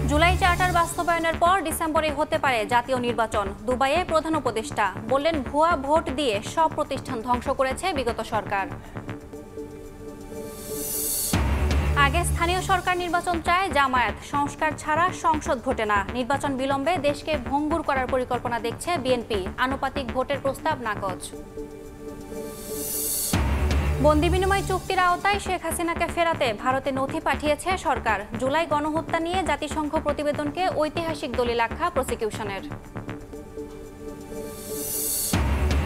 July charter বাস্তবায়নের পর ডিসেম্বরে হতে পারে জাতীয় নির্বাচন। দুবাইয়ে প্রধান উপদেষ্টা বললেন, ভুয়া ভোট দিয়ে সব প্রতিষ্ঠান ধ্বংস করেছে বিগত সরকার। আগে স্থানীয় সরকার নির্বাচন চায় জামায়াত, সংস্কার ছাড়া সংসদ ভোটে না। নির্বাচন বিলম্বে দেশকে ভঙ্গুর করার পরিকল্পনা দেখছে বিএনপি, আনুপাতিক ভোটের প্রস্তাব নাকচ। বন্দি বিনিময় চুক্তির আওতায় শেখ হাসিনাকে ফেরাতে ভারতে নথি পাঠিয়েছে সরকার। জুলাই গণহত্যা নিয়ে জাতিসংঘ প্রতিবেদনকে ঐতিহাসিক দলিল আখ্যা প্রসিকিউশনের।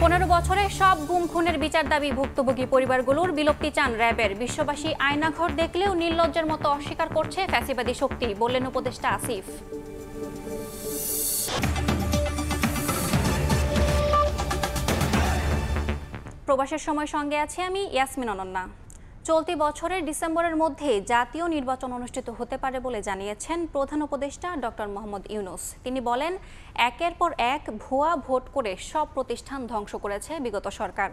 15 বছরে সব গুম খুনের বিচার দাবি ভুক্তভোগী পরিবারগুলোর, বিলুপ্তি চান র্যাবের। বিশ্ববাসী আয়নাঘর দেখলেও নির্লজ্জের মতো অস্বীকার করছে ফ্যাসিবাদী শক্তি, বললেন উপদেষ্টা আসিফ। প্রবাসের সময় সঙ্গে আছি আমি ইয়াসমিন অনন্যা। চলতি বছরের ডিসেম্বরের মধ্যে জাতীয় নির্বাচন অনুষ্ঠিত হতে পারে বলে জানিয়েছেন প্রধান উপদেষ্টা ডক্টর মোহাম্মদ ইউনূস। তিনি বলেন, একের পর এক ভুয়া ভোট করে সব প্রতিষ্ঠান ধ্বংস করেছে বিগত সরকার।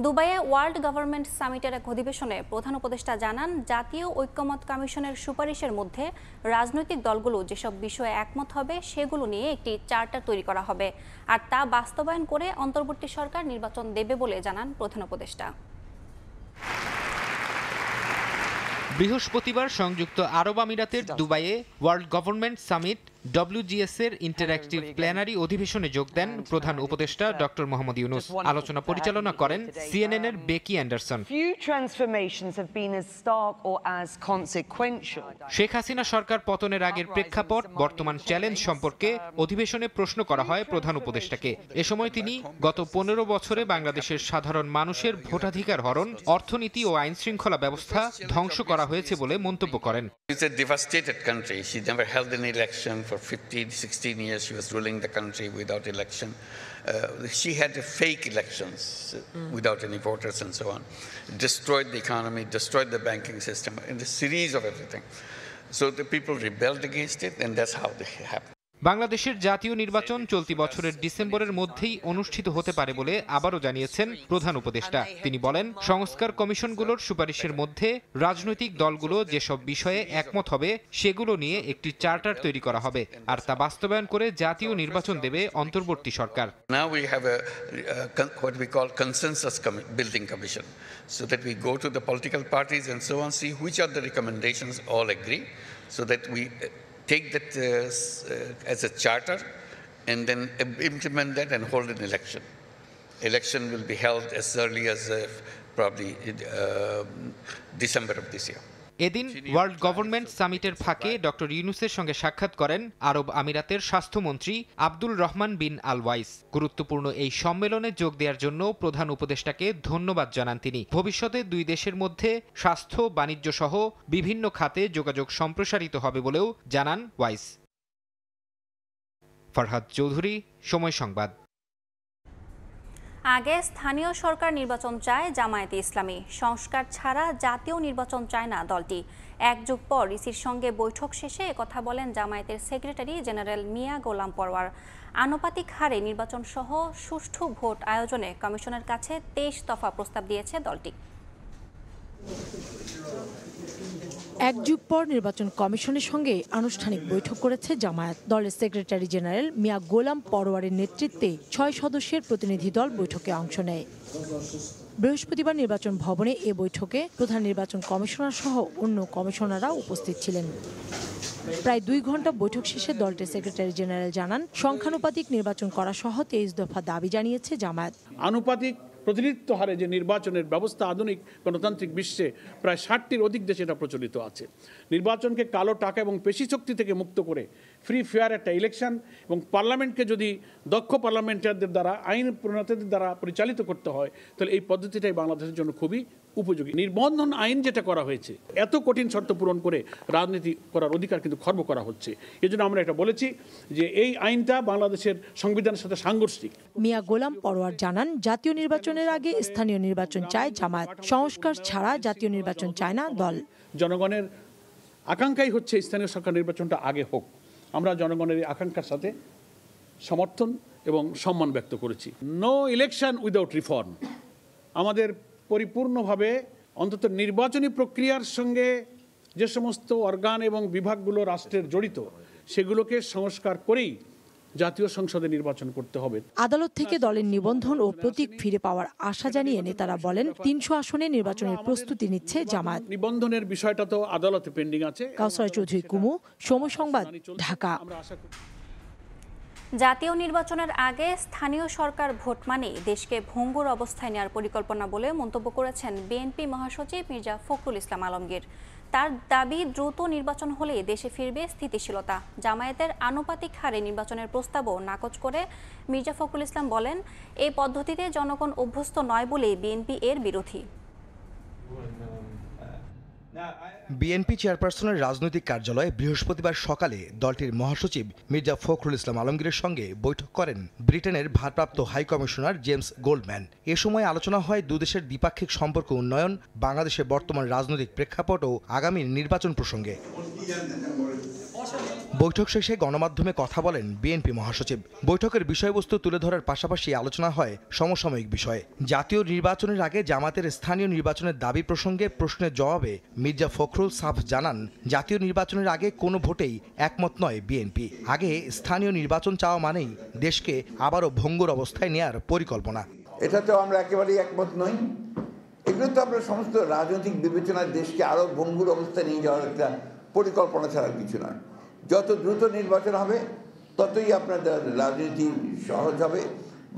দুবাইয়ে ওয়ার্ল্ড গভর্নমেন্ট সামিটের এক অধিবেশনে প্রধান উপদেষ্টা জানান, জাতীয় ঐক্যমত কমিশনের সুপারিশের মধ্যে রাজনৈতিক দলগুলো যেসব বিষয়ে একমত হবে সেগুলো নিয়ে একটি চার্টার তৈরি করা হবে, আর তা বাস্তবায়ন করে অন্তর্বর্তী সরকার নির্বাচন দেবে বলে জানান প্রধান উপদেষ্টা। বৃহস্পতিবার সংযুক্ত আরব আমিরাতের দুবাইয়ে ওয়ার্ল্ড গভর্নমেন্ট সামিট WGS এর ইন্টারঅ্যাক্টিভ প্ল্যানারি অধিবেশনে যোগ দেন প্রধান উপদেষ্টা ডক্টর মোহাম্মদ ইউনূস। আলোচনা পরিচালনা করেন CNN এর বেকি অ্যান্ডারসন। শেখ হাসিনা সরকার পতনের আগের প্রেক্ষাপট, বর্তমান চ্যালেঞ্জ সম্পর্কে অধিবেশনে প্রশ্ন করা হয় প্রধান উপদেষ্টাকে। এ সময় তিনি গত 15 বছরে বাংলাদেশের সাধারণ মানুষের ভোটাধিকার হরণ, অর্থনীতি ও আইন শৃঙ্খলা ব্যবস্থা ধ্বংস করা হয়েছে বলে মন্তব্য করেন। For 15-16 years she was ruling the country without election. She had fake elections without any voters and so on. Destroyed the economy, destroyed the banking system, and a series of everything. So the people rebelled against it, and that's how it happened. বাংলাদেশের জাতীয় নির্বাচন চলতি বছরের ডিসেম্বরের মধ্যেই অনুষ্ঠিত হতে পারে বলে আবারও জানিয়েছেন প্রধান উপদেষ্টা। তিনি বলেন, সংস্কার কমিশনগুলোর সুপারিশের মধ্যে রাজনৈতিক দলগুলো যেসব বিষয়ে একমত হবে সেগুলো নিয়ে একটি চার্টার তৈরি করা হবে, আর তা বাস্তবায়ন করে জাতীয় নির্বাচন দেবে অন্তর্বর্তী সরকার। Now we have a what we call consensus building commission, so that we go to the political parties and so on, see which are the recommendations all agree, so that we take that as a charter and then implement that and hold an election. Election will be held as early as probably December of this year. এদিন world government সামিটের ফাঁকে doctor ইউনূসের সঙ্গে সাক্ষাৎ করেন আরব আমিরাতের স্বাস্থ্যমন্ত্রী আব্দুল রহমান বিন আল wise. গুরুত্বপূর্ণ এই সম্মেলনে যোগ দেওয়ার জন্য প্রধান উপদেষ্টাকে ধন্যবাদ জানান তিনি। ভবিষ্যতে দুই দেশের মধ্যে স্বাস্থ্য, বাণিজ্য সহ বিভিন্ন খাতে যোগাযোগ সম্প্রসারিত হবে বলেও জানান ওয়াইস। ফরহাদ চৌধুরী, সময় সংবাদ। আগে স্থানীয় সরকার নির্বাচন চায় জামায়াতে ইসলামী, সংস্কার ছাড়া জাতীয় নির্বাচন চায় না দলটি। এক যুগ পর ইসির সঙ্গে বৈঠক শেষে একথা বলেন জামায়াতের সেক্রেটারি জেনারেল মিয়া গোলাম পরওয়ার। আনুপাতিক হারে নির্বাচন সহ সুষ্ঠু ভোট আয়োজনে কমিশনের কাছে 23 দফা প্রস্তাব দিয়েছে দলটি। এক যুগ পর নির্বাচন কমিশনের সঙ্গে আনুষ্ঠানিক বৈঠক করেছে জামায়াত। দলের সেক্রেটারি জেনারেল মিয়া গোলাম পরওয়ারের নেতৃত্বে 6 সদস্যের প্রতিনিধি দল বৈঠকে অংশ নেয়। বৃহস্পতিবার নির্বাচন ভবনে এ বৈঠকে প্রধান নির্বাচন কমিশনার সহ অন্য কমিশনাররা উপস্থিত ছিলেন। প্রায় 2 ঘন্টা বৈঠক শেষে দলটির সেক্রেটারি জেনারেল জানান, সংখ্যানুপাতিক নির্বাচন করা সহ 23 দফা দাবি জানিয়েছে জামায়াত। আনুপাতিক প্রতিনিধিত্ব হারে যে নির্বাচনের ব্যবস্থা আধুনিক গণতান্ত্রিক বিশ্বে প্রায় 60টির অধিক দেশে এটা প্রচলিত আছে। নির্বাচনকে কালো টাকা এবং পেশি শক্তি থেকে মুক্ত করে ফ্রি ফেয়ার একটা ইলেকশন এবং পার্লামেন্টকে যদি দক্ষ পার্লামেন্টারদের দ্বারা, আইন প্রণেতাদের দ্বারা পরিচালিত করতে হয়, তাহলে এই পদ্ধতিটাই বাংলাদেশের জন্য খুবই উপযোগী। নিবন্ধন আইন যেটা করা হয়েছে, এত কঠিন শর্ত পূরণ করে রাজনীতি করার অধিকার কিন্তু খর্ব করা হচ্ছে। এজন্য আমরা এটা বলেছি যে এই আইনটা বাংলাদেশের সংবিধানের সাথে সাংঘর্ষিক। মিয়া গোলাম পরওয়ার জানান, জাতীয় নির্বাচনের আগে স্থানীয় নির্বাচন চায় জামায়াত, সংস্কার ছাড়া জাতীয় নির্বাচন চায় না দল। জনগণের আকাঙ্ক্ষাই হচ্ছে স্থানীয় সরকার নির্বাচনটা আগে হোক। আমরা জনগণের আকাঙ্ক্ষার সাথে সমর্থন এবং সম্মান ব্যক্ত করেছি। No election without reform. আমাদের পরিপূর্ণভাবে অন্তত নির্বাচনী প্রক্রিয়ার সঙ্গে যে সমস্ত অর্গান এবং বিভাগগুলো রাষ্ট্রের জড়িত, সেগুলোকে সংস্কার করেই জাতীয় সংসদে নির্বাচন করতে হবে। আদালত থেকে দলের নিবন্ধন ও প্রতীক ফিরে পাওয়ার আশা জানিয়ে নেতারা বলেন ৩০০ আসনে নির্বাচনের প্রস্তুতি নিচ্ছে জামায়াত। নিবন্ধনের বিষয়টা তো আদালতে পেন্ডিং আছে। কাউসার চৌধুরী কুমু, সময় সংবাদ, ঢাকা। জাতীয় নির্বাচনের আগে স্থানীয় সরকার ভোট মানে দেশকে ভঙ্গুর অবস্থায় নেওয়ার পরিকল্পনা বলে মন্তব্য করেছেন বিএনপি মহাসচিব মির্জা ফখরুল ইসলাম আলমগীর। তার দাবি, দ্রুত নির্বাচন হলে দেশে ফিরবে স্থিতিশীলতা। জামায়াতের আনুপাতিক হারে নির্বাচনের প্রস্তাবও নাকচ করে মির্জা ফখরুল ইসলাম বলেন, এই পদ্ধতিতে জনগণ অভ্যস্ত নয় বলেই বিএনপি এর বিরোধী। বিএনপি চেয়ারপারসনের রাজনৈতিক কার্যালয়ে বৃহস্পতিবার সকালে দলটির মহাসচিব মির্জা ফখরুল ইসলাম আলমগীরের সঙ্গে বৈঠক করেন ব্রিটেনের ভারপ্রাপ্ত হাই কমিশনার জেমস গোল্ডম্যান। এ সময় আলোচনা হয় দুদেশের দ্বিপাক্ষিক সম্পর্ক উন্নয়ন, বাংলাদেশের বর্তমান রাজনৈতিক প্রেক্ষাপট ও আগামী নির্বাচন প্রসঙ্গে। বৈঠক শেষে গণমাধ্যমে কথা বলেন বিএনপি মহাসচিব। বৈঠকের বিষয়বস্তু তুলে ধরার পাশাপাশি আলোচনা হয় সমসাময়িক বিষয়ে। জাতীয় নির্বাচনের আগে জামাতের স্থানীয় নির্বাচনের দাবি প্রসঙ্গে প্রশ্নের জবাবে মির্জা ফখরুল সাফ জানান, জাতীয় নির্বাচনের আগে কোনো ভোটেই একমত নয় বিএনপি। আগে স্থানীয় নির্বাচন চাওয়া মানেই দেশকে আবারও ভঙ্গুর অবস্থায় নেয়ার পরিকল্পনা। এটাতেও আমরা একেবারেই একমত নই। এগুলো তো আমরা সমস্ত রাজনৈতিক বিবেচনায় দেশকে আরও ভঙ্গুর অবস্থায় নিয়ে যাওয়ার একটা পরিকল্পনা ছাড়া কিছু নয়। যত দ্রুত নির্বাচন হবে ততই আপনাদের রাজনীতি সহজ হবে,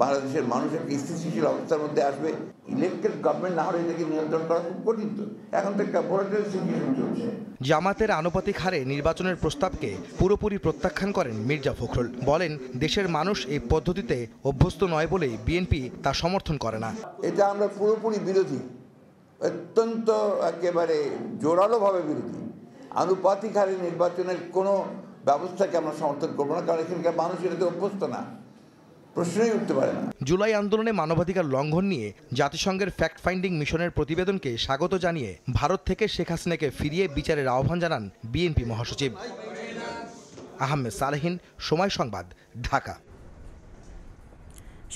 বাংলাদেশের মানুষ একটা স্থিতিশীল অবস্থার মধ্যে আসবে। ইলেকটেড গভর্নমেন্ট না হলে এটাকে নিয়ন্ত্রণ করা খুব কঠিন। তো এখন তো একটা ভোলাটাইল সিচুয়েশন চলছে। জামাতের আনুপাতিক হারে নির্বাচনের প্রস্তাবকে পুরোপুরি প্রত্যাখ্যান করেন মির্জা ফখরুল। বলেন, দেশের মানুষ এই পদ্ধতিতে অভ্যস্ত নয় বলেই বিএনপি তা সমর্থন করে না। এটা আমরা পুরোপুরি বিরোধী, অত্যন্ত একেবারে জোরালোভাবে বিরোধী। আনুপাতিক হারে নির্বাচনের কোনো ব্যবস্থাকে আমরা সমর্থন করবো না, কারণ এখানকার মানুষ এটাতে অভ্যস্ত না, প্রশ্নই উঠতে পারে না। জুলাই আন্দোলনে মানবাধিকার লঙ্ঘন নিয়ে জাতিসংঘের ফ্যাক্ট ফাইন্ডিং মিশনের প্রতিবেদনকে স্বাগত জানিয়ে ভারত থেকে শেখ হাসিনাকে ফিরিয়ে বিচারের আহ্বান জানান বিএনপি মহাসচিব। আহমেদ সালেহিন, সময় সংবাদ, ঢাকা।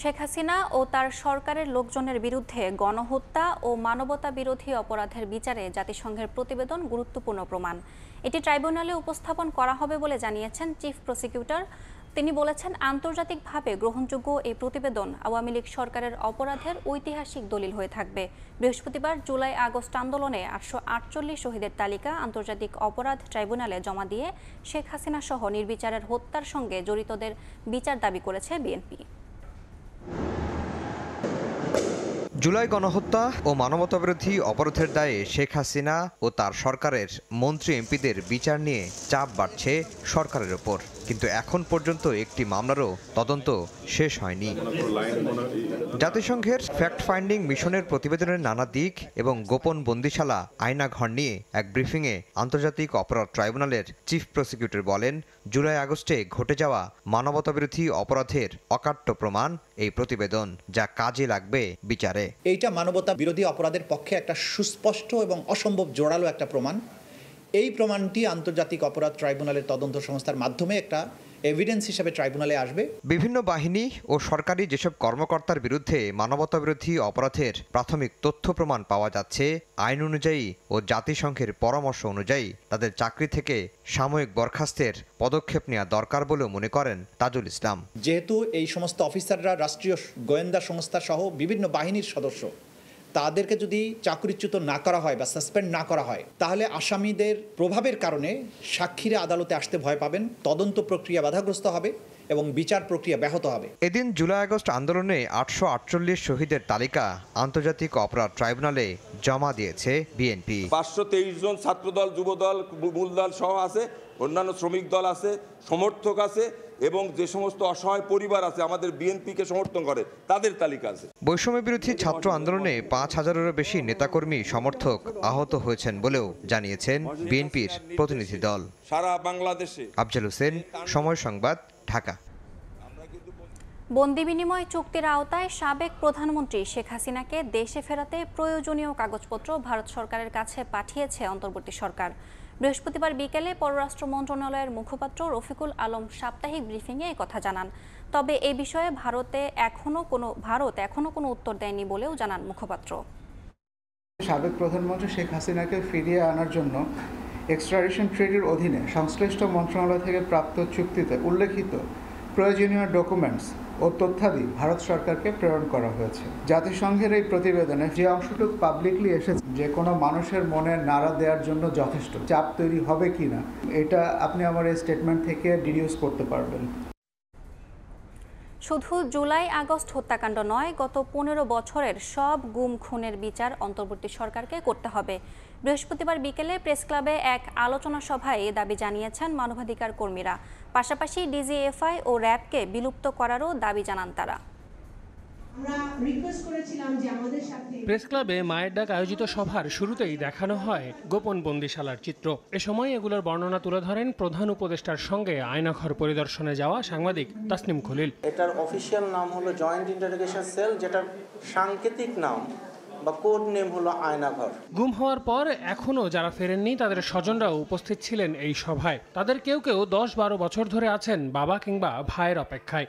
শেখ হাসিনা ও তার সরকারের লোকজনের বিরুদ্ধে গণহত্যা ও মানবতা বিরোধী অপরাধের বিচারে জাতিসংঘের প্রতিবেদন গুরুত্বপূর্ণ প্রমাণ। এটি ট্রাইব্যুনালে উপস্থাপন করা হবে বলে জানিয়েছেন চিফ প্রসিকিউটর। তিনি বলেছেন, আন্তর্জাতিকভাবে গ্রহণযোগ্য এই প্রতিবেদন আওয়ামী লীগ সরকারের অপরাধের ঐতিহাসিক দলিল হয়ে থাকবে। বৃহস্পতিবার জুলাই আগস্ট আন্দোলনে 848 শহীদের তালিকা আন্তর্জাতিক অপরাধ ট্রাইব্যুনালে জমা দিয়ে শেখ হাসিনা সহ নির্বিচারের হত্যার সঙ্গে জড়িতদের বিচার দাবি করেছে বিএনপি। জুলাই গণহত্যা ও মানবতাবিরোধী অপরাধের দায়ে শেখ হাসিনা ও তার সরকারের মন্ত্রী এমপিদের বিচার নিয়ে চাপ বাড়ছে সরকারের ওপর, কিন্তু এখন পর্যন্ত একটি মামলারও তদন্ত শেষ হয়নি। জাতিসংঘের ফ্যাক্ট ফাইন্ডিং মিশনের প্রতিবেদনের নানা দিক এবং গোপন বন্দিশালা আয়নাঘর নিয়ে এক ব্রিফিংয়ে আন্তর্জাতিক অপরাধ ট্রাইব্যুনালের চিফ প্রসিকিউটর বলেন, জুলাই আগস্টে ঘটে যাওয়া মানবতাবিরোধী অপরাধের অকাট্য প্রমাণ এই প্রতিবেদন, যা কাজে লাগবে বিচারে। এইটা মানবতা বিরোধী অপরাধের পক্ষে একটা সুস্পষ্ট এবং অসম্ভব জোরালো একটা প্রমাণ। এই প্রমাণটি আন্তর্জাতিক অপরাধ ট্রাইব্যুনালের তদন্ত সংস্থার মাধ্যমে একটা এভিডেন্স হিসেবে ট্রাইব্যুনালে আসবে। বিভিন্ন বাহিনী ও সরকারি যেসব কর্মকর্তার বিরুদ্ধে মানবতাবিরোধী অপরাধের প্রাথমিক তথ্য প্রমাণ পাওয়া যাচ্ছে, আইন অনুযায়ী ও জাতিসংঘের পরামর্শ অনুযায়ী তাদের চাকরি থেকে সাময়িক বরখাস্তের পদক্ষেপ নেওয়া দরকার বলেও মনে করেন তাজুল ইসলাম। যেহেতু এই সমস্ত অফিসাররা রাষ্ট্রীয় গোয়েন্দা সংস্থা সহ বিভিন্ন বাহিনীর সদস্য, তাদেরকে যদি চাকরিচ্যুত না করা হয় বা সাসপেন্ড না করা হয়, তাহলে আসামিদের প্রভাবের কারণে সাক্ষীরা আদালতে আসতে ভয় পাবেন, তদন্ত প্রক্রিয়া বাধাগ্রস্ত হবে এবং বিচার প্রক্রিয়া ব্যাহত হবে। এদিন জুলাই আগস্ট আন্দোলনে 848 শহীদের তালিকা আন্তর্জাতিক অপরাধ ট্রাইব্যুনালে জমা দিয়েছে বিএনপি। 523 জন ছাত্রদল, যুবদল, মূলদল সহ আছে, অন্যান্য শ্রমিক দল আছে, সমর্থক আছে এবং যে সমস্ত অসহায় পরিবার আছে আমাদের বিএনপিকে সমর্থন করে তাদের তালিকা আছে। বৈষম্য বিরোধী ছাত্র আন্দোলনে 5000-এরও বেশি নেতাকর্মী সমর্থক আহত হয়েছেন বলেও জানিয়েছেন বিএনপির প্রতিনিধি দল। সারা বাংলাদেশে। আফজাল হোসেন, সময় সংবাদ, ঢাকা। বন্দি বিনিময় চুক্তির আওতায় সাবেক প্রধানমন্ত্রী শেখ হাসিনাকে দেশে ফেরাতে প্রয়োজনীয় কাগজপত্র ভারত সরকারের কাছে পাঠিয়েছে অন্তর্বর্তী সরকার। বৃহস্পতিবার বিকেলে পররাষ্ট্র মন্ত্রণালয়ের মুখপাত্র রফিকুল আলম সাপ্তাহিক ব্রিফিংয়ে একথা জানান। তবে এই বিষয়ে ভারত এখনো কোনো উত্তর দেয়নি বলেও জানান মুখপাত্র। সাবেক প্রধানমন্ত্রী শেখ হাসিনাকে ফিরিয়ে আনার জন্য এক্সট্রাডিশন ট্রিটির অধীনে সংশ্লিষ্ট মন্ত্রণালয় থেকে প্রাপ্ত চুক্তিতে উল্লেখিত প্রয়োজনীয় ডকুমেন্টস ও তথ্যাদি ভারত সরকারকে প্রেরণ করা হয়েছে। জাতিসংঘের এই প্রতিবেদনে যে অংশটুকু পাবলিকলি এসেছে যে কোনো মানুষের মনে নাড়া দেওয়ার জন্য যথেষ্ট চাপ তৈরি হবে কি না, এটা আপনি আমার এই স্টেটমেন্ট থেকে ডিডিউস করতে পারবেন। শুধু জুলাই আগস্ট হত্যাকাণ্ড নয়, গত 15 বছরের সব গুম খুনের বিচার অন্তর্বর্তী সরকারকে করতে হবে। বৃহস্পতিবার বিকেলে প্রেস ক্লাবে এক আলোচনা সভায় এ দাবি জানিয়েছেন মানবাধিকার কর্মীরা। পাশাপাশি ডিজিএফআই ও র্যাবকে বিলুপ্ত করারও দাবি জানান তারা। প্রেস ক্লাবে মায়ের ডাক আয়োজিত সভার শুরুতেই দেখানো হয় গোপন বন্দিশালার চিত্র। এ সময় এগুলোর বর্ণনা তুলে ধরেন প্রধান উপদেষ্টার সঙ্গে আয়নাঘর পরিদর্শনে যাওয়া সাংবাদিক তাসনিম খলিল। এটার অফিসিয়াল নাম হলো জয়েন্ট ইন্টারোগেশন সেল, যেটার সাংকেতিক নাম বা কোড নেম হলো আয়নাঘর। গুম হওয়ার পর এখনো যারা ফেরেননি তাদের স্বজনরাও উপস্থিত ছিলেন এই সভায়। তাদের কেউ কেউ 10-12 বছর ধরে আছেন বাবা কিংবা ভাইয়ের অপেক্ষায়।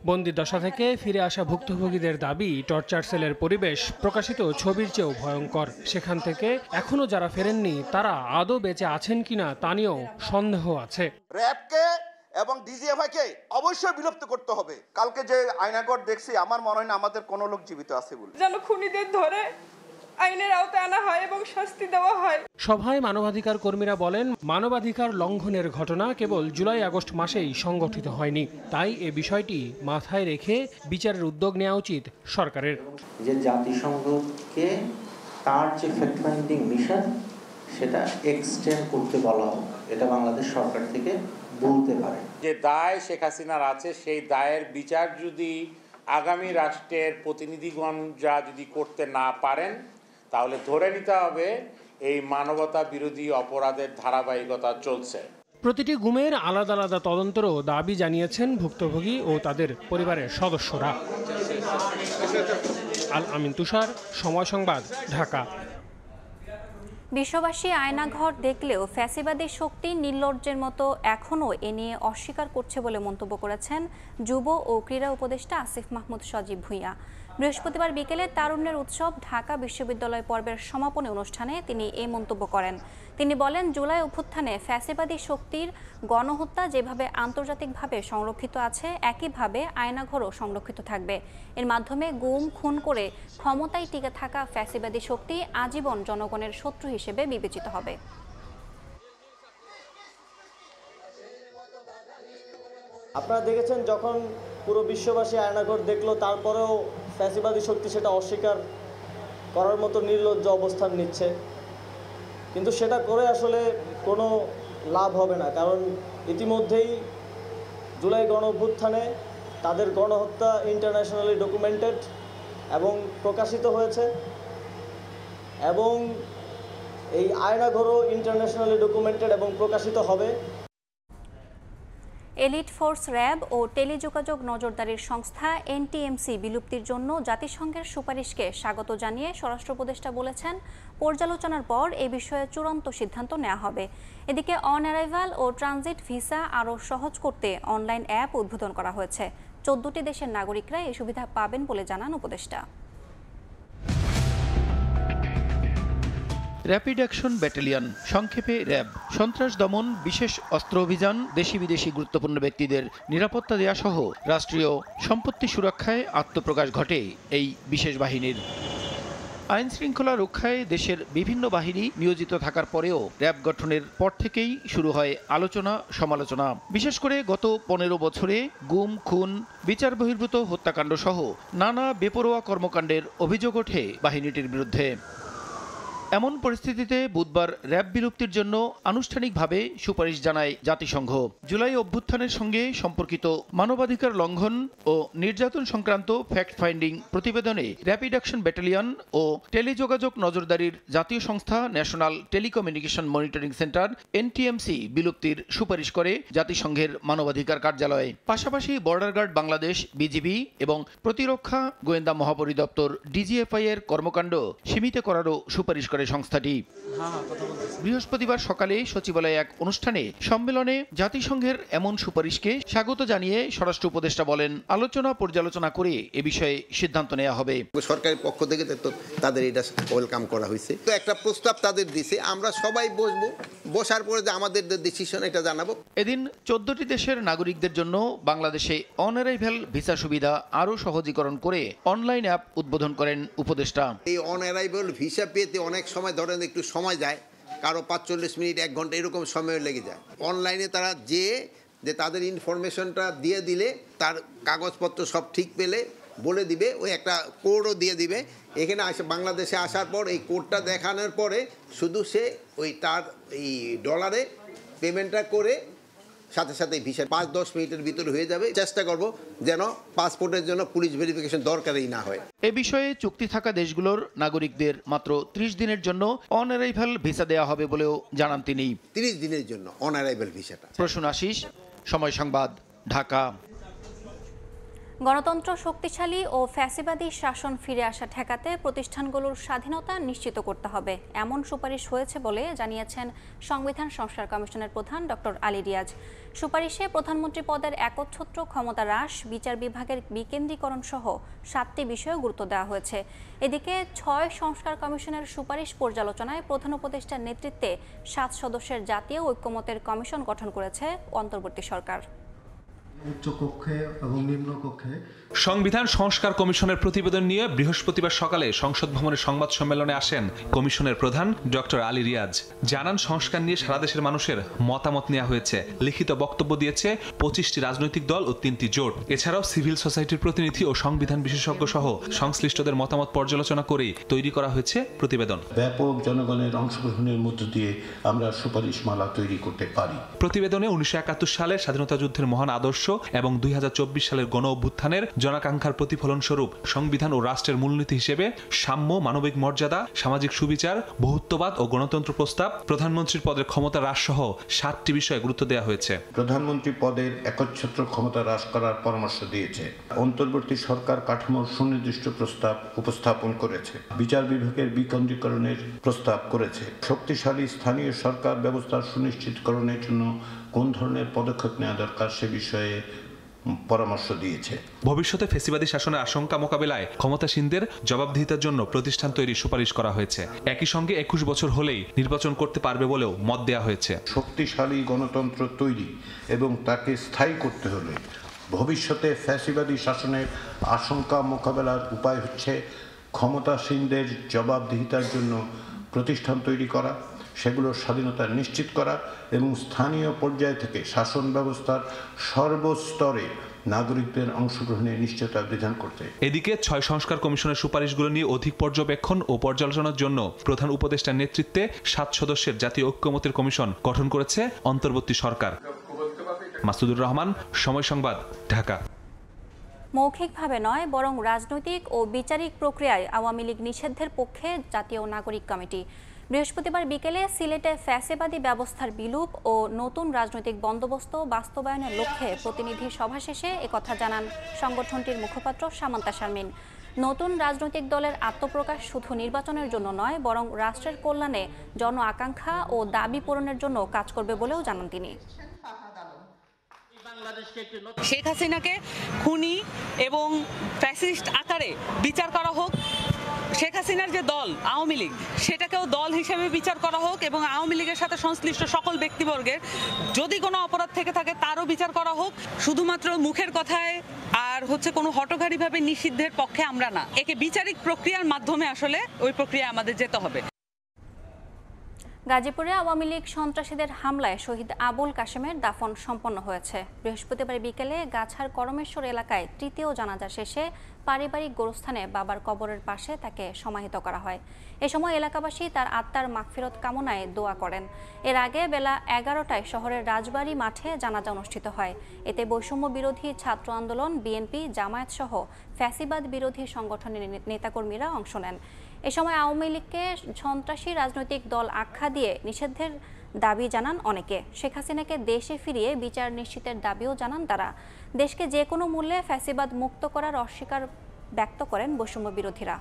বন্দি দশা থেকে ফিরে আসা ভুক্তভোগীদের দাবি, টর্চার সেলের পরিবেশ প্রকাশিত ছবির চেয়েও ভয়ঙ্কর। সেখান থেকে এখনো যারা ফেরেননি তারা আদৌ বেঁচে আছেন কিনা তা নিয়েও সন্দেহ আছে। র্যাবকে এবং ডিজিএফআইকে অবশ্যই বিলুপ্ত করতে হবে। কালকে যে আয়নাঘর দেখছি, আমার মনে হয় না আমাদের কোনো লোক জীবিত আছে বলে। যেন খুনিদের ধরে আইনের আওতায় আনা হয় এবং শাস্তি দেওয়া হয়। সভায় মানবাধিকার কর্মীরা বলেন, মানবাধিকার লঙ্ঘনের ঘটনা কেবল জুলাই আগস্ট মাসেই সংগঠিত হয়নি। তাই এ বিষয়টি মাথায় রেখে বিচারের উদ্যোগ নেওয়া উচিত সরকারের। যে জাতিসংঘকে তার যে ফ্যাক্ট ফাইন্ডিং মিশন সেটা এক্সটেন্ড করতে বলা হোক, এটা বাংলাদেশ সরকার থেকে বলতে পারে। যে দায় শেখ হাসিনার আছে, সেই দায়ের বিচার যদি আগামী রাষ্ট্রের প্রতিনিধিগণ যদি করতে না পারেন, তাহলে ধরে নিতে হবে এই মানবতা বিরোধী অপরাধের ধারাবাহিকতা চলছে। প্রতিটি গুমের আলাদা আলাদা তদন্তেরও দাবি জানিয়েছেন ভুক্তভোগী ও তাদের পরিবারের সদস্যরা। আল আমিন তুষার, সময় সংবাদ, ঢাকা। বিশ্ববাসী আয়নাঘর দেখলেও ফ্যাসিবাদী শক্তি নির্লজ্জের মতো এখনও এ নিয়ে অস্বীকার করছে বলে মন্তব্য করেছেন যুব ও ক্রীড়া উপদেষ্টা আসিফ মাহমুদ সজীব ভূঁইয়া। বৃহস্পতিবার বিকেলে তারুণ্যের উৎসব ঢাকা বিশ্ববিদ্যালয় পর্বের সমাপনী অনুষ্ঠানে তিনি এই মন্তব্য করেন। তিনি বলেন, জুলাই অভ্যুত্থানে ফ্যাসিবাদী শক্তির গণহত্যা যেভাবে আন্তর্জাতিকভাবে সংরক্ষিত আছে, একইভাবে আয়নাঘরও সংরক্ষিত থাকবে। এর মাধ্যমে গুম খুন করে ক্ষমতায় টিকে থাকা ফ্যাসিবাদী শক্তি আজীবন জনগণের শত্রু হিসেবে বিবেচিত হবে। আপনারা দেখেছেন, যখন পুরো বিশ্ববাসী আয়নাঘর দেখলো, তারপরেও ফ্যাসিবাদী শক্তি সেটা অস্বীকার করার মতো নির্লজ্জ অবস্থান নিচ্ছে। কিন্তু সেটা করে আসলে কোনো লাভ হবে না, কারণ ইতিমধ্যেই জুলাই গণ অভ্যুত্থানে তাদের গণহত্যা ইন্টারন্যাশনালি ডকুমেন্টেড এবং প্রকাশিত হয়েছে, এবং এই আয়নাঘরও ইন্টারন্যাশনালি ডকুমেন্টেড এবং প্রকাশিত হবে। এলিট ফোর্স র্যাব ও টেলিযোগাযোগ নজরদারির সংস্থা এনটিএমসি বিলুপ্তির জন্য জাতিসংঘের সুপারিশকে স্বাগত জানিয়ে স্বরাষ্ট্র উপদেষ্টা বলেছেন, পর্যালোচনার পর এ বিষয়ে চূড়ান্ত সিদ্ধান্ত নেওয়া হবে। এদিকে অন অ্যারাইভাল ও ট্রানজিট ভিসা আরও সহজ করতে অনলাইন অ্যাপ উদ্বোধন করা হয়েছে। 14টি দেশের নাগরিকরা এই সুবিধা পাবেন বলে জানান উপদেষ্টা। র্যাপিড অ্যাকশন ব্যাটালিয়ন, সংক্ষেপে র্যাব, সন্ত্রাস দমন, বিশেষ অস্ত্র অভিযান, দেশি বিদেশি গুরুত্বপূর্ণ ব্যক্তিদের নিরাপত্তা দেয়া সহ রাষ্ট্রীয় সম্পত্তি সুরক্ষায় আত্মপ্রকাশ ঘটে এই বিশেষ বাহিনীর। আইন শৃঙ্খলা রক্ষায় দেশের বিভিন্ন বাহিনী নিয়োজিত থাকার পরেও র্যাব গঠনের পর থেকেই শুরু হয় আলোচনা সমালোচনা। বিশেষ করে গত 15 বছরে গুম খুন, বিচার বহির্ভূত হত্যাকাণ্ড সহ নানা বেপরোয়া কর্মকাণ্ডের অভিযোগ ওঠে বাহিনীটির বিরুদ্ধে। এমন পরিস্থিতিতে বুধবার র্যাব বিলুপ্তির জন্য আনুষ্ঠানিকভাবে সুপারিশ জানায় জাতিসংঘ। জুলাই অভ্যুত্থানের সঙ্গে সম্পর্কিত মানবাধিকার লঙ্ঘন ও নির্যাতন সংক্রান্ত ফ্যাক্ট ফাইন্ডিং প্রতিবেদনে র্যাপিড অ্যাকশন ব্যাটালিয়ন ও টেলিযোগাযোগ নজরদারির জাতীয় সংস্থা national telecommunication monitoring centre NTMC বিলুপ্তির সুপারিশ করে জাতিসংঘের মানবাধিকার কার্যালয়। পাশাপাশি বর্ডার গার্ড বাংলাদেশ, বিজিবি এবং প্রতিরক্ষা গোয়েন্দা মহাপরিদপ্তর ডিজিএফআই এর কর্মকাণ্ড সীমিত করারও সুপারিশ করে করে সংস্থাটি। বৃহস্পতিবার সকালে সচিবালয়ে এক অনুষ্ঠানে সম্মেলনে জাতিসংঘের এমন সুপারিশকে স্বাগত জানিয়ে স্বরাষ্ট্র উপদেষ্টা বলেন, আলোচনা পর্যালোচনা করে এ বিষয়ে সিদ্ধান্ত নেওয়া হবে। সরকারের পক্ষ থেকে তো তাদের এটা ওয়েলকাম করা হয়েছে, তো একটা প্রস্তাব তাদের দিছে, আমরা সবাই বসবো, বসার পরে যে আমাদের ডিসিশন এটা জানাবো। এদিন 14টি দেশের নাগরিকদের জন্য বাংলাদেশে অন অ্যারাইভাল ভিসা সুবিধা আরও সহজীকরণ করে অনলাইন অ্যাপ উদ্বোধন করেন উপদেষ্টা। এই অন অ্যারাইভাল ভিসা পেতে অনেক সময় ধরেন একটু সময় যায়, কারো 45 মিনিট 1 ঘন্টা এরকম সময় লেগে যায়। অনলাইনে তারা যে তাদের ইনফরমেশনটা দিয়ে দিলে তার কাগজপত্র সব ঠিক পেলে বলে দিবে, ওই একটা কোডও দিয়ে দিবে। এখানে বাংলাদেশে আসার পর এই কোডটা দেখানোর পরে শুধু সে ওই তার এই ডলারে পেমেন্টটা করে সাথে সাথে ভিসা 5-10 মিনিটের ভিতরে হয়ে যাবে। চেষ্টা করব যেন পাসপোর্টের জন্য পুলিশ ভেরিফিকেশন দরকারই না হয়। এ বিষয়ে চুক্তি থাকা দেশগুলোর নাগরিকদের মাত্র 30 দিনের জন্য অন অ্যারাইভাল ভিসা দেওয়া হবে বলেও জানান তিনি। 30 দিনের জন্য অন অ্যারাইভাল ভিসাটা। প্রসূন আশিস, সময় সংবাদ, ঢাকা। গণতন্ত্র শক্তিশালী ও ফ্যাসিবাদী শাসন ফিরে আসা ঠেকাতে প্রতিষ্ঠানগুলোর স্বাধীনতা নিশ্চিত করতে হবে, এমন সুপারিশ হয়েছে বলে জানিয়েছেন সংবিধান সংস্কার কমিশনের প্রধান ডক্টর আলী রিয়াজ। সুপারিশে প্রধানমন্ত্রী পদের একচ্ছত্র ক্ষমতা হ্রাস, বিচার বিভাগের বিকেন্দ্রীকরণ সহ 7টি বিষয়ে গুরুত্ব দেওয়া হয়েছে। এদিকে 6 সংস্কার কমিশনের সুপারিশ পর্যালোচনায় প্রধান উপদেষ্টার নেতৃত্বে 7 সদস্যের জাতীয় ঐক্যমত্যের কমিশন গঠন করেছে অন্তর্বর্তী সরকার। উচ্চ কক্ষে এবং নিম্ন কক্ষে সংবিধান সংস্কার কমিশনের প্রতিবেদন নিয়ে বৃহস্পতিবার সকালে সংসদ ভবনের সংবাদ সম্মেলনে আসেন কমিশনের প্রধান ডক্টর আলী রিয়াজ। জানান, সংস্কার নিয়ে সারা দেশের মানুষের মতামত নেওয়া হয়েছে। লিখিত বক্তব্য দিয়েছে 25টি রাজনৈতিক দল ও 3টি জোট। এছাড়াও সিভিল সোসাইটির প্রতিনিধি ও সংবিধান বিশেষজ্ঞ সহ সংশ্লিষ্টদের মতামত পর্যালোচনা করেই তৈরি করা হয়েছে প্রতিবেদন। ব্যাপক জনগণের অংশগ্রহণের মধ্য দিয়ে আমরা সুপারিশমালা তৈরি করতে পারি। প্রতিবেদনে 1971 সালের স্বাধীনতা যুদ্ধের মহান আদর্শ এবং 2024 সালের গণ অভ্যুত্থানের জনাকাঙ্ক্ষার প্রতিফলন স্বরূপ সংবিধান ও রাষ্ট্রের মূলনীতি হিসেবে সাম্য, মানবিক মর্যাদা, সামাজিক সুবিচার, বহুত্ববাদ ও গণতন্ত্র প্রস্তাব, প্রধানমন্ত্রীর পদের ক্ষমতা হ্রাস সহ 7টি বিষয়ে গুরুত্ব দেওয়া হয়েছে। প্রধানমন্ত্রী পদের একচ্ছত্র ক্ষমতা হ্রাস করার পরামর্শ দিয়েছে। অন্তর্বর্তী সরকার কাঠামোর সুনির্দিষ্ট প্রস্তাব উপস্থাপন করেছে। বিচার বিভাগের বিকেন্দ্রীকরণের প্রস্তাব করেছে। শক্তিশালী স্থানীয় সরকার ব্যবস্থা সুনিশ্চিতকরণের জন্য কোন ধরনের পদক্ষেপ নেওয়া দরকার সে বিষয়ে পরামর্শ দিয়েছে। ভবিষ্যতে ফ্যাসিবাদী শাসনের আশঙ্কা মোকাবেলায় ক্ষমতাসীনদের জবাবদিহিতার জন্য প্রতিষ্ঠান তৈরির সুপারিশ করা হয়েছে। একই সঙ্গে 21 বছর হলেই নির্বাচন করতে পারবে বলেও মত দেওয়া হয়েছে। শক্তিশালী গণতন্ত্র তৈরি এবং তাকে স্থায়ী করতে হলে ভবিষ্যতে ফ্যাসিবাদী শাসনের আশঙ্কা মোকাবেলার উপায় হচ্ছে ক্ষমতাসীনদের জবাবদিহিতার জন্য প্রতিষ্ঠান তৈরি করা, সেগুলোর স্বাধীনতা নিশ্চিত করা এবং স্থানীয় পর্যায় থেকে শাসন ব্যবস্থার সর্বস্তরে নাগরিকদের অংশগ্রহণের নিশ্চয়তা বিধান করতে। এদিকে 6 সংস্কার কমিশনের সুপারিশগুলো নিয়ে অধিক পর্যবেক্ষণ ও পর্যালোচনার জন্য প্রধান উপদেষ্টার নেতৃত্বে 7 সদস্যের জাতীয় ঐক্যমত্যের কমিশন গঠন করেছে অন্তর্বর্তী সরকার। মাসুদুর রহমান, সময় সংবাদ, ঢাকা। মৌখিকভাবে নয়, বরং রাজনৈতিক ও বিচারিক প্রক্রিয়ায় আওয়ামী লীগ নিষিদ্ধের পক্ষে জাতীয় নাগরিক কমিটি। বৃহস্পতিবার বিকেলে সিলেটে ফ্যাসিবাদী ব্যবস্থার বিলুপ ও নতুন রাজনৈতিক বন্দোবস্ত বাস্তবায়নের লক্ষ্যে প্রতিনিধি সভা শেষে একথা জানান সংগঠনটির মুখপাত্র সামান্তা শারমিন। নতুন রাজনৈতিক দলের আত্মপ্রকাশ শুধু নির্বাচনের জন্য নয়, বরং রাষ্ট্রের কল্যাণে জন আকাঙ্ক্ষা ও দাবি পূরণের জন্য কাজ করবে বলেও জানান তিনি। শেখ হাসিনাকে খুনি এবং ফ্যাসিস্ট আকারে বিচার করা হোক, শেখ হাসিনার যে দল আওয়ামী লীগ সেটাকেও দল হিসেবে বিচার করা হোক এবং আওয়ামী লীগের সাথে সংশ্লিষ্ট সকল ব্যক্তিবর্গের যদি কোনো অপরাধ থেকে থাকে তারও বিচার করা হোক। শুধুমাত্র মুখের কথায় আর কোনো হঠকারীভাবে নিষিদ্ধের পক্ষে আমরা না, একে বিচারিক প্রক্রিয়ার মাধ্যমে আসলে ওই প্রক্রিয়া আমাদের যেতে হবে। গাজীপুরে আওয়ামী লীগ সন্ত্রাসীদের হামলায় শহীদ আবুল কাশেমের দাফন সম্পন্ন হয়েছে। বৃহস্পতিবার বিকেলে গাছার করমেশ্বর এলাকায় তৃতীয় জানাজা শেষে পারিবারিক গোরস্থানে বাবার কবরের পাশে তাকে সমাহিত করা হয়। এ সময় এলাকাবাসী তার আত্মার মাগফিরত কামনায় দোয়া করেন। এর আগে বেলা 11টায় শহরের রাজবাড়ী মাঠে জানাজা অনুষ্ঠিত হয়। এতে বৈষম্য বিরোধী ছাত্র আন্দোলন, বিএনপি, জামায়াত সহ ফ্যাসিবাদ বিরোধী সংগঠনের নেতাকর্মীরা অংশ নেন। এ সময় আওয়ামী লীগকে সন্ত্রাসী রাজনৈতিক দল আখ্যা দিয়ে নিষিদ্ধের দাবি জানান অনেকে। শেখ হাসিনাকে দেশে ফিরিয়ে বিচার নিশ্চিতের দাবিও জানান তারা। দেশকে যে কোনো মূল্যে ফ্যাসিবাদ মুক্ত করার অস্বীকার ব্যক্ত করেন বৈষম্য বিরোধীরা।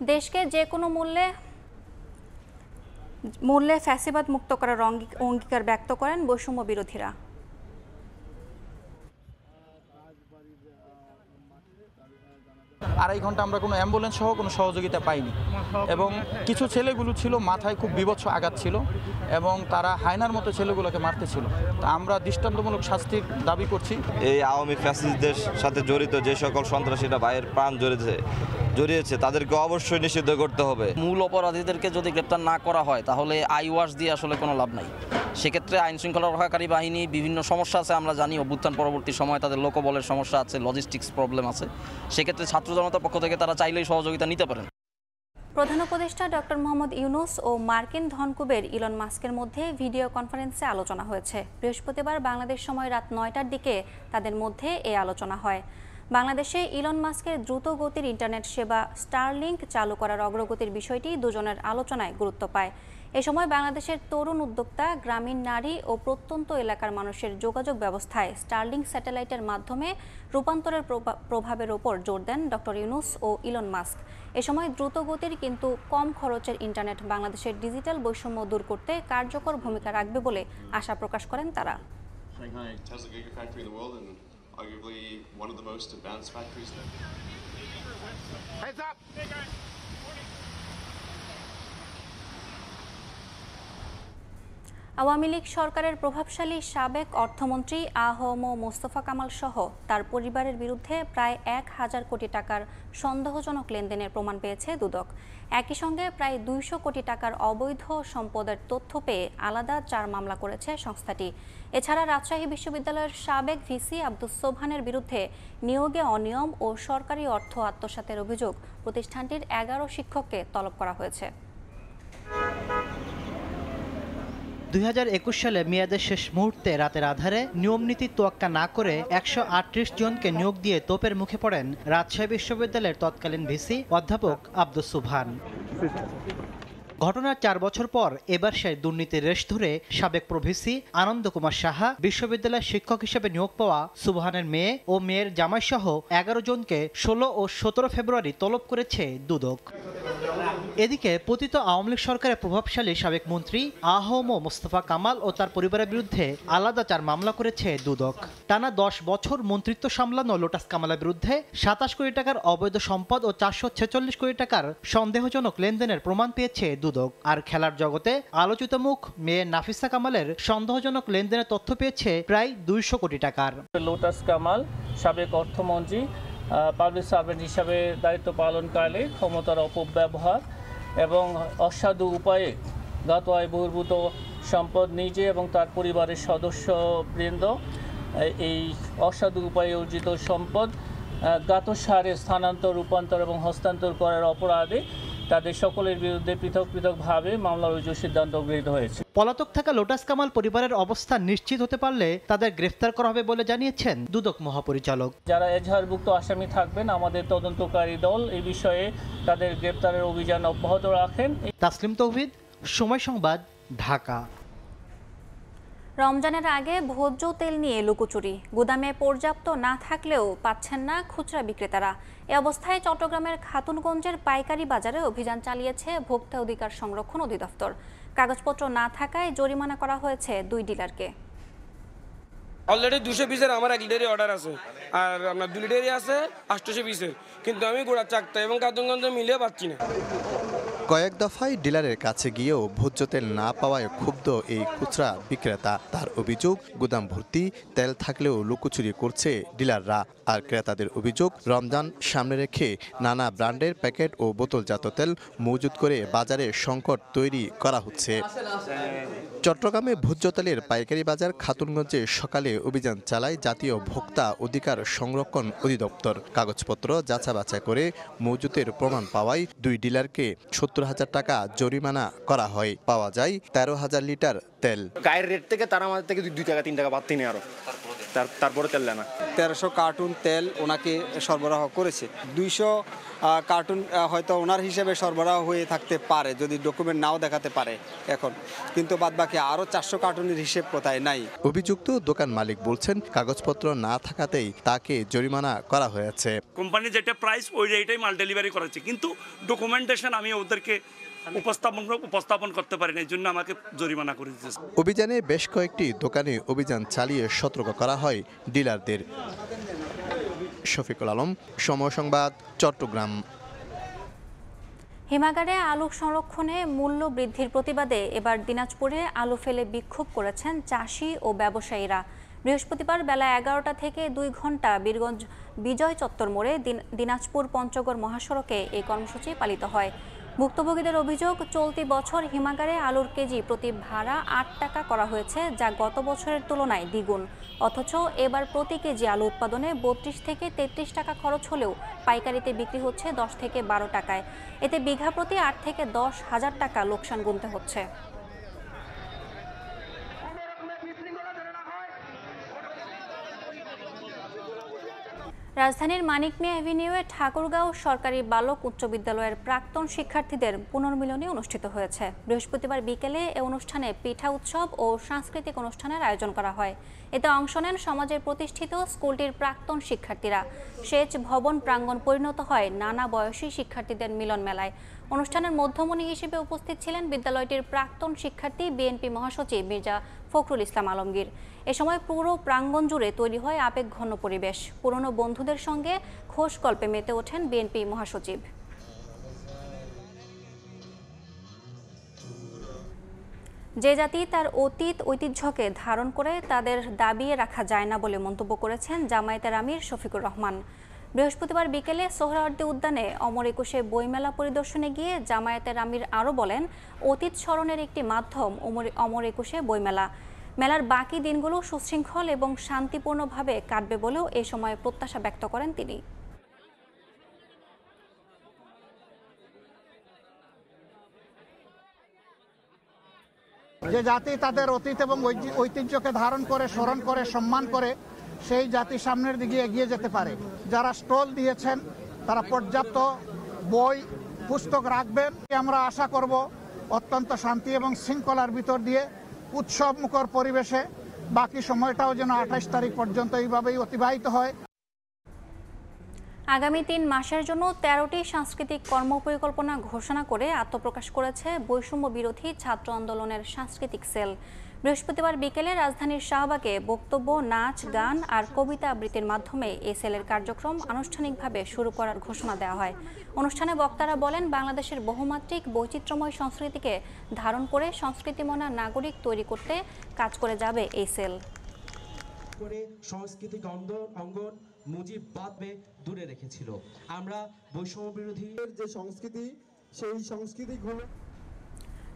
দেশকে যে কোনো মূল্যে ফ্যাসিবাদ মুক্ত করার অঙ্গীকার ব্যক্ত করেন বৈষম্য বিরোধীরা। আড়াই ঘন্টা আমরা কোনো অ্যাম্বুলেন্স সহ কোনো সহযোগিতা পাইনি এবং কিছু ছেলেগুলো ছিল মাথায় খুব বীভৎস আঘাত ছিল এবং তারা হায়নার মতো ছেলেগুলোকে মারতেছিল। তা আমরা দৃষ্টান্তমূলক শাস্তির দাবি করছি। এই আওয়ামী ফ্যাসিস্টদের সাথে জড়িত যে সকল সন্ত্রাসীরা ভাইয়ের প্রাণ জড়িয়েছে তাদেরকে অবশ্যই নিষিদ্ধ করতে হবে। মূল অপরাধীদেরকে যদি গ্রেপ্তার না করা হয় তাহলে আইওয়াশ দিয়ে আসলে কোনো লাভ নাই। সেক্ষেত্রে আইন শৃঙ্খলা রক্ষাকারী বাহিনী বিভিন্ন সমস্যা আছে, আমরা জানি অভ্যুত্থান পরবর্তী সময় তাদের লোকবলের সমস্যা আছে, লজিস্টিক্স প্রবলেম আছে। সেক্ষেত্রে ছাত্র জনতার পক্ষ থেকে তারা চাইলেই সহযোগিতা নিতে পারেন। প্রধান উপদেষ্টা ডক্টর মোহাম্মদ ইউনূস ও মার্কিন ধনকুবের ইলন মাস্কের মধ্যে ভিডিও কনফারেন্সে আলোচনা হয়েছে। বৃহস্পতিবার বাংলাদেশ সময় রাত ৯টার দিকে তাদের মধ্যে এই আলোচনা হয়। বাংলাদেশে ইলন মাস্কের দ্রুত গতির ইন্টারনেট সেবা স্টারলিংক চালু করার অগ্রগতির বিষয়টি দুজনের আলোচনায় গুরুত্ব পায়। এ সময় বাংলাদেশের তরুণ উদ্যোক্তা, গ্রামীণ নারী ও প্রত্যন্ত এলাকার মানুষের যোগাযোগ ব্যবস্থায় স্টারলিংক স্যাটেলাইটের মাধ্যমে রূপান্তরের প্রভাবের ওপর জোর দেন ডক্টর ইউনূস ও ইলন মাস্ক। এ সময় দ্রুত গতির কিন্তু কম খরচের ইন্টারনেট বাংলাদেশের ডিজিটাল বৈষম্য দূর করতে কার্যকর ভূমিকা রাখবে বলে আশা প্রকাশ করেন তারা। Arguably one of the most advanced factories there. Heads up! Awami League সরকারের প্রভাবশালী সাবেক অর্থমন্ত্রী আ.হ.ম মোস্তফা কামাল সহ তার পরিবারের বিরুদ্ধে প্রায় ১,০০০ কোটি টাকার সন্দেহজনক লেনদেনের প্রমাণ পেয়েছে দুদক। একই সঙ্গে প্রায় ২০০ কোটি টাকার অবৈধ সম্পদের তথ্য পেয়ে আলাদা ৪ মামলা করেছে সংস্থাটি। এছাড়া রাজশাহী বিশ্ববিদ্যালয়ের সাবেক ভিসি আব্দুস সোবহানের বিরুদ্ধে নিয়োগে অনিয়ম ও সরকারি অর্থ আত্মসাতের অভিযোগ প্রতিষ্ঠানটির ১১ শিক্ষককে তলব করা হয়েছে। ২০২১ সালে মেয়াদের শেষ মুহূর্তে রাতের আধারে নিয়মনীতি তোয়াক্কা না করে ১৩৮ জনকে নিয়োগ দিয়ে তোপের মুখে পড়েন রাজশাহী বিশ্ববিদ্যালয়ের তৎকালীন ভিসি অধ্যাপক আব্দুস সোবহান। ঘটনার ৪ বছর পর এবার সেই দুর্নীতির রেশ ধরে সাবেক প্রভিসি আনন্দ কুমার সাহা বিশ্ববিদ্যালয়ের শিক্ষক হিসেবে নিয়োগ পাওয়া সুবহানের মেয়ে ও মেয়ের জামাইসহ ১১ জনকে ১৬ ও ১৭ ফেব্রুয়ারি তলব করেছে দুদক। এদিকে পতিত আওয়ামী লীগ সরকারের প্রভাবশালী সাবেক মন্ত্রী আ.হ.ম মোস্তফা কামাল ও তার পরিবারের বিরুদ্ধে আলাদা ৪ মামলা করেছে দুদক। টানা ১০ বছর মন্ত্রিত্ব সামলানো লোটাস কামালের বিরুদ্ধে ২৭ কোটি টাকার অবৈধ সম্পদ ও ৪৪৬ কোটি টাকার সন্দেহজনক লেনদেনের প্রমাণ পেয়েছে দুদক। আর খেলার জগতে আলোচিত মুখ মেয়ে নাফিসা কামালের সন্দেহজনক লেনদেনের তথ্য পেয়েছে প্রায় ২০০ কোটি টাকার। লোটাস কামাল সাবেক অর্থমন্ত্রী পাবলিক সার্ভেন্ট হিসাবে দায়িত্ব পালনকালে ক্ষমতার অপব্যবহার এবং অসাধু উপায়ে জ্ঞাত আয় বহির্ভূত সম্পদ নিজে এবং তার পরিবারের সদস্যবৃন্দ এই অসাধু উপায়ে অর্জিত সম্পদ জ্ঞাতসারে স্থানান্তর, রূপান্তর এবং হস্তান্তর করার অপরাধে তাদের সকলের বিরুদ্ধে পৃথক পৃথকভাবে মামলা রুজুর সিদ্ধান্ত গৃহীত হয়েছে। পলাতক থাকা লোটাস কামাল পরিবারের অবস্থান নিশ্চিত হতে পারলে তাদের গ্রেফতার করা হবে বলে জানিয়েছেন দুদক মহাপরিচালক। যারা এজাহারভুক্ত আসামি থাকবেন আমাদের তদন্তকারী দল এই বিষয়ে তাদের গ্রেফতারের অভিযান অব্যাহত রাখেন। তাসলিম তৌহিদ, সময় সংবাদ, ঢাকা। রমজানের আগে ভোজ্য তেল নিয়ে লুকোচুরি, গুদামে পর্যাপ্ত না থাকলেও পাচ্ছেন না খুচরা বিক্রেতারা। এ অবস্থায় চট্টগ্রামের খাতুনগঞ্জের পাইকারি বাজারে অভিযান চালিয়েছে ভোক্তা অধিকার সংরক্ষণ অধিদপ্তর। কাগজপত্র না থাকায় জরিমানা করা হয়েছে 2 ডিলারকে। অলরেডি 200 পিসের আমার 1 লিটারই অর্ডার আছে, আর আপনার 2 লিটারই আছে 800 পিসের, কিন্তু আমি গোড়া চাকতা এবং খাতুনগঞ্জে মিলিয়ে পাচ্ছি না। কয়েক দফায় ডিলারের কাছে গিয়েও ভোজ্য তেল না পাওয়ায় ক্ষুব্ধ এই খুচরা বিক্রেতা। তার অভিযোগ, গুদাম ভর্তি তেল থাকলেও লুকোচুরি করছে ডিলাররা। আর ক্রেতাদের অভিযোগ, রমজান সামনে রেখে নানা ব্র্যান্ডের প্যাকেট ও বোতলজাত তেল মজুত করে বাজারে সংকট তৈরি করা হচ্ছে। চট্টগ্রামে ভোজ্য তেলের পাইকারি বাজার খাতুনগঞ্জে সকালে অভিযান চালায় জাতীয় ভোক্তা অধিকার সংরক্ষণ অধিদপ্তর। কাগজপত্র যাচাই করে মজুতের প্রমাণ পাওয়ায় 2 ডিলারকে 70,000 টাকা জরিমানা করা হয়। পাওয়া যায় 13,000 লিটার তেল। গায়ের রেট থেকে তারা আমাদের থেকে 2 টাকা 3 টাকা বাড়তি নেই আরো। তারপরে তেল দেয় না। 1300 কার্টুন তেল ওনাকে সরবরাহ করেছে। 200 কার্টুন হয়তো ওনার হিসেবে সরবরাহ হয়ে থাকতে পারে যদি ডকুমেন্ট নাও দেখাতে পারে এখন, কিন্তু বাদবাকি আরও 400 কার্টুনের হিসেব কোথায় নাই। অভিযুক্ত দোকান মালিক বলছেন কাগজপত্র না থাকাতেই তাকে জরিমানা করা হয়েছে। কোম্পানি যেটা প্রাইস ওই রেটেই মাল ডেলিভারি করেছে, কিন্তু ডকুমেন্টেশন আমি ওদেরকে উপস্থাপন করতে পারি না, এই জন্য আমাকে জরিমানা করে দিতেছে। অভিযানে বেশ কয়েকটি দোকানে অভিযান চালিয়ে সতর্ক করা হয় ডিলারদের। শফিকুল আলম, সময় সংবাদ, চট্টগ্রাম। হিমাগারে আলু সংরক্ষণে মূল্য বৃদ্ধির প্রতিবাদে এবার দিনাজপুরে আলু ফেলে বিক্ষোভ করেছেন চাষি ও ব্যবসায়ীরা। বৃহস্পতিবার বেলা 11টা থেকে 2 ঘন্টা বীরগঞ্জ বিজয় চত্বর মোড়ে দিনাজপুর পঞ্চগড় মহাসড়কে এই কর্মসূচি পালিত হয়। ভুক্তভোগীদের অভিযোগ, চলতি বছর হিমাগারে আলুর কেজি প্রতি ভাড়া 8 টাকা করা হয়েছে, যা গত বছরের তুলনায় দ্বিগুণ। অথচ এবার প্রতি কেজি আলু উৎপাদনে 32 থেকে 33 টাকা খরচ হলেও পাইকারিতে বিক্রি হচ্ছে 10 থেকে 12 টাকায়। এতে বিঘা প্রতি 8 থেকে 10 হাজার টাকা লোকসান গুনতে হচ্ছে। রাজধানীর মানিক মিয়া অ্যাভিনিউয়ে ঠাকুরগাঁও সরকারি বালক উচ্চ বিদ্যালয়ের প্রাক্তন শিক্ষার্থীদের পুনর্মিলনী অনুষ্ঠিত হয়েছে। বৃহস্পতিবার বিকেলে এ অনুষ্ঠানে পিঠা উৎসব ও সাংস্কৃতিক অনুষ্ঠানের আয়োজন করা হয়। এতে অংশ নেন সমাজের প্রতিষ্ঠিত স্কুলটির প্রাক্তন শিক্ষার্থীরা। সেচ ভবন প্রাঙ্গণ পরিণত হয় নানা বয়সী শিক্ষার্থীদের মিলন মেলায়। অনুষ্ঠানের মধ্যমণি হিসেবে উপস্থিত ছিলেন বিদ্যালয়টির প্রাক্তন শিক্ষার্থী বিএনপি মহাসচিব মির্জা ফখরুল ইসলাম আলমগীর। এ সময় পুরো প্রাঙ্গণ জুড়ে তৈরি হয় আবেগঘন পরিবেশ। পুরনো বন্ধুদের সঙ্গে খোশ গল্পে মেতে ওঠেন বিএনপি মহাসচিব। যে জাতি তার অতীত ঐতিহ্যকে ধারণ করে তাদের দাবিয়ে রাখা যায় না বলে মন্তব্য করেছেন জামায়াতের আমির শফিকুর রহমান। বৃহস্পতিবার বিকেলে সোহরাওয়ার্দী উদ্যানে অমর একুশে বইমেলা পরিদর্শনে গিয়ে জামায়াতের আমির আরও বলেন, অতীত স্মরণের একটি মাধ্যম অমর একুশে বইমেলা। মেলার বাকি দিনগুলো সুশৃঙ্খল এবং শান্তিপূর্ণভাবে কাটবে বলেও এ সময় প্রত্যাশা ব্যক্ত করেন তিনি। যে জাতি তাদের অতীত এবং ঐতিহ্যকে ধারণ করে, স্মরণ করে, সম্মান করে, সেই জাতি সামনের দিকে এগিয়ে যেতে পারে। যারা স্টল দিয়েছেন তারা পর্যাপ্ত বই পুস্তক রাখবেন। আমরা আশা করব অত্যন্ত শান্তি এবং শৃঙ্খলার ভিতর দিয়ে উৎসব মুখর পরিবেশে বাকি সময়টাও যেন 28 তারিখ পর্যন্ত এইভাবেই অতিবাহিত হয়। আগামী 3 মাসের জন্য 13টি সাংস্কৃতিক কর্মপরিকল্পনা ঘোষণা করে আত্মপ্রকাশ করেছে বৈষম্য বিরোধী ছাত্র আন্দোলনের সাংস্কৃতিক সেল। বৃহস্পতিবার বিকেলে রাজধানীর শাহবাগে বক্তব্য, নাচ, গান আর কবিতা আবৃত্তির মাধ্যমে এই সেলের কার্যক্রম আনুষ্ঠানিকভাবে শুরু করার ঘোষণা দেওয়া হয়। অনুষ্ঠানে বক্তারা বলেন, বাংলাদেশের বহুমাত্রিক বৈচিত্র্যময় সংস্কৃতিকে ধারণ করে সংস্কৃতিমনা নাগরিক তৈরি করতে কাজ করে যাবে এই সেল। সাংস্কৃতিক অঙ্গন মুজিববাদকে দূরে রেখেছিল। আমরা বৈষম্য বিরোধী যে সংস্কৃতি, সেই সংস্কৃতিগুলো।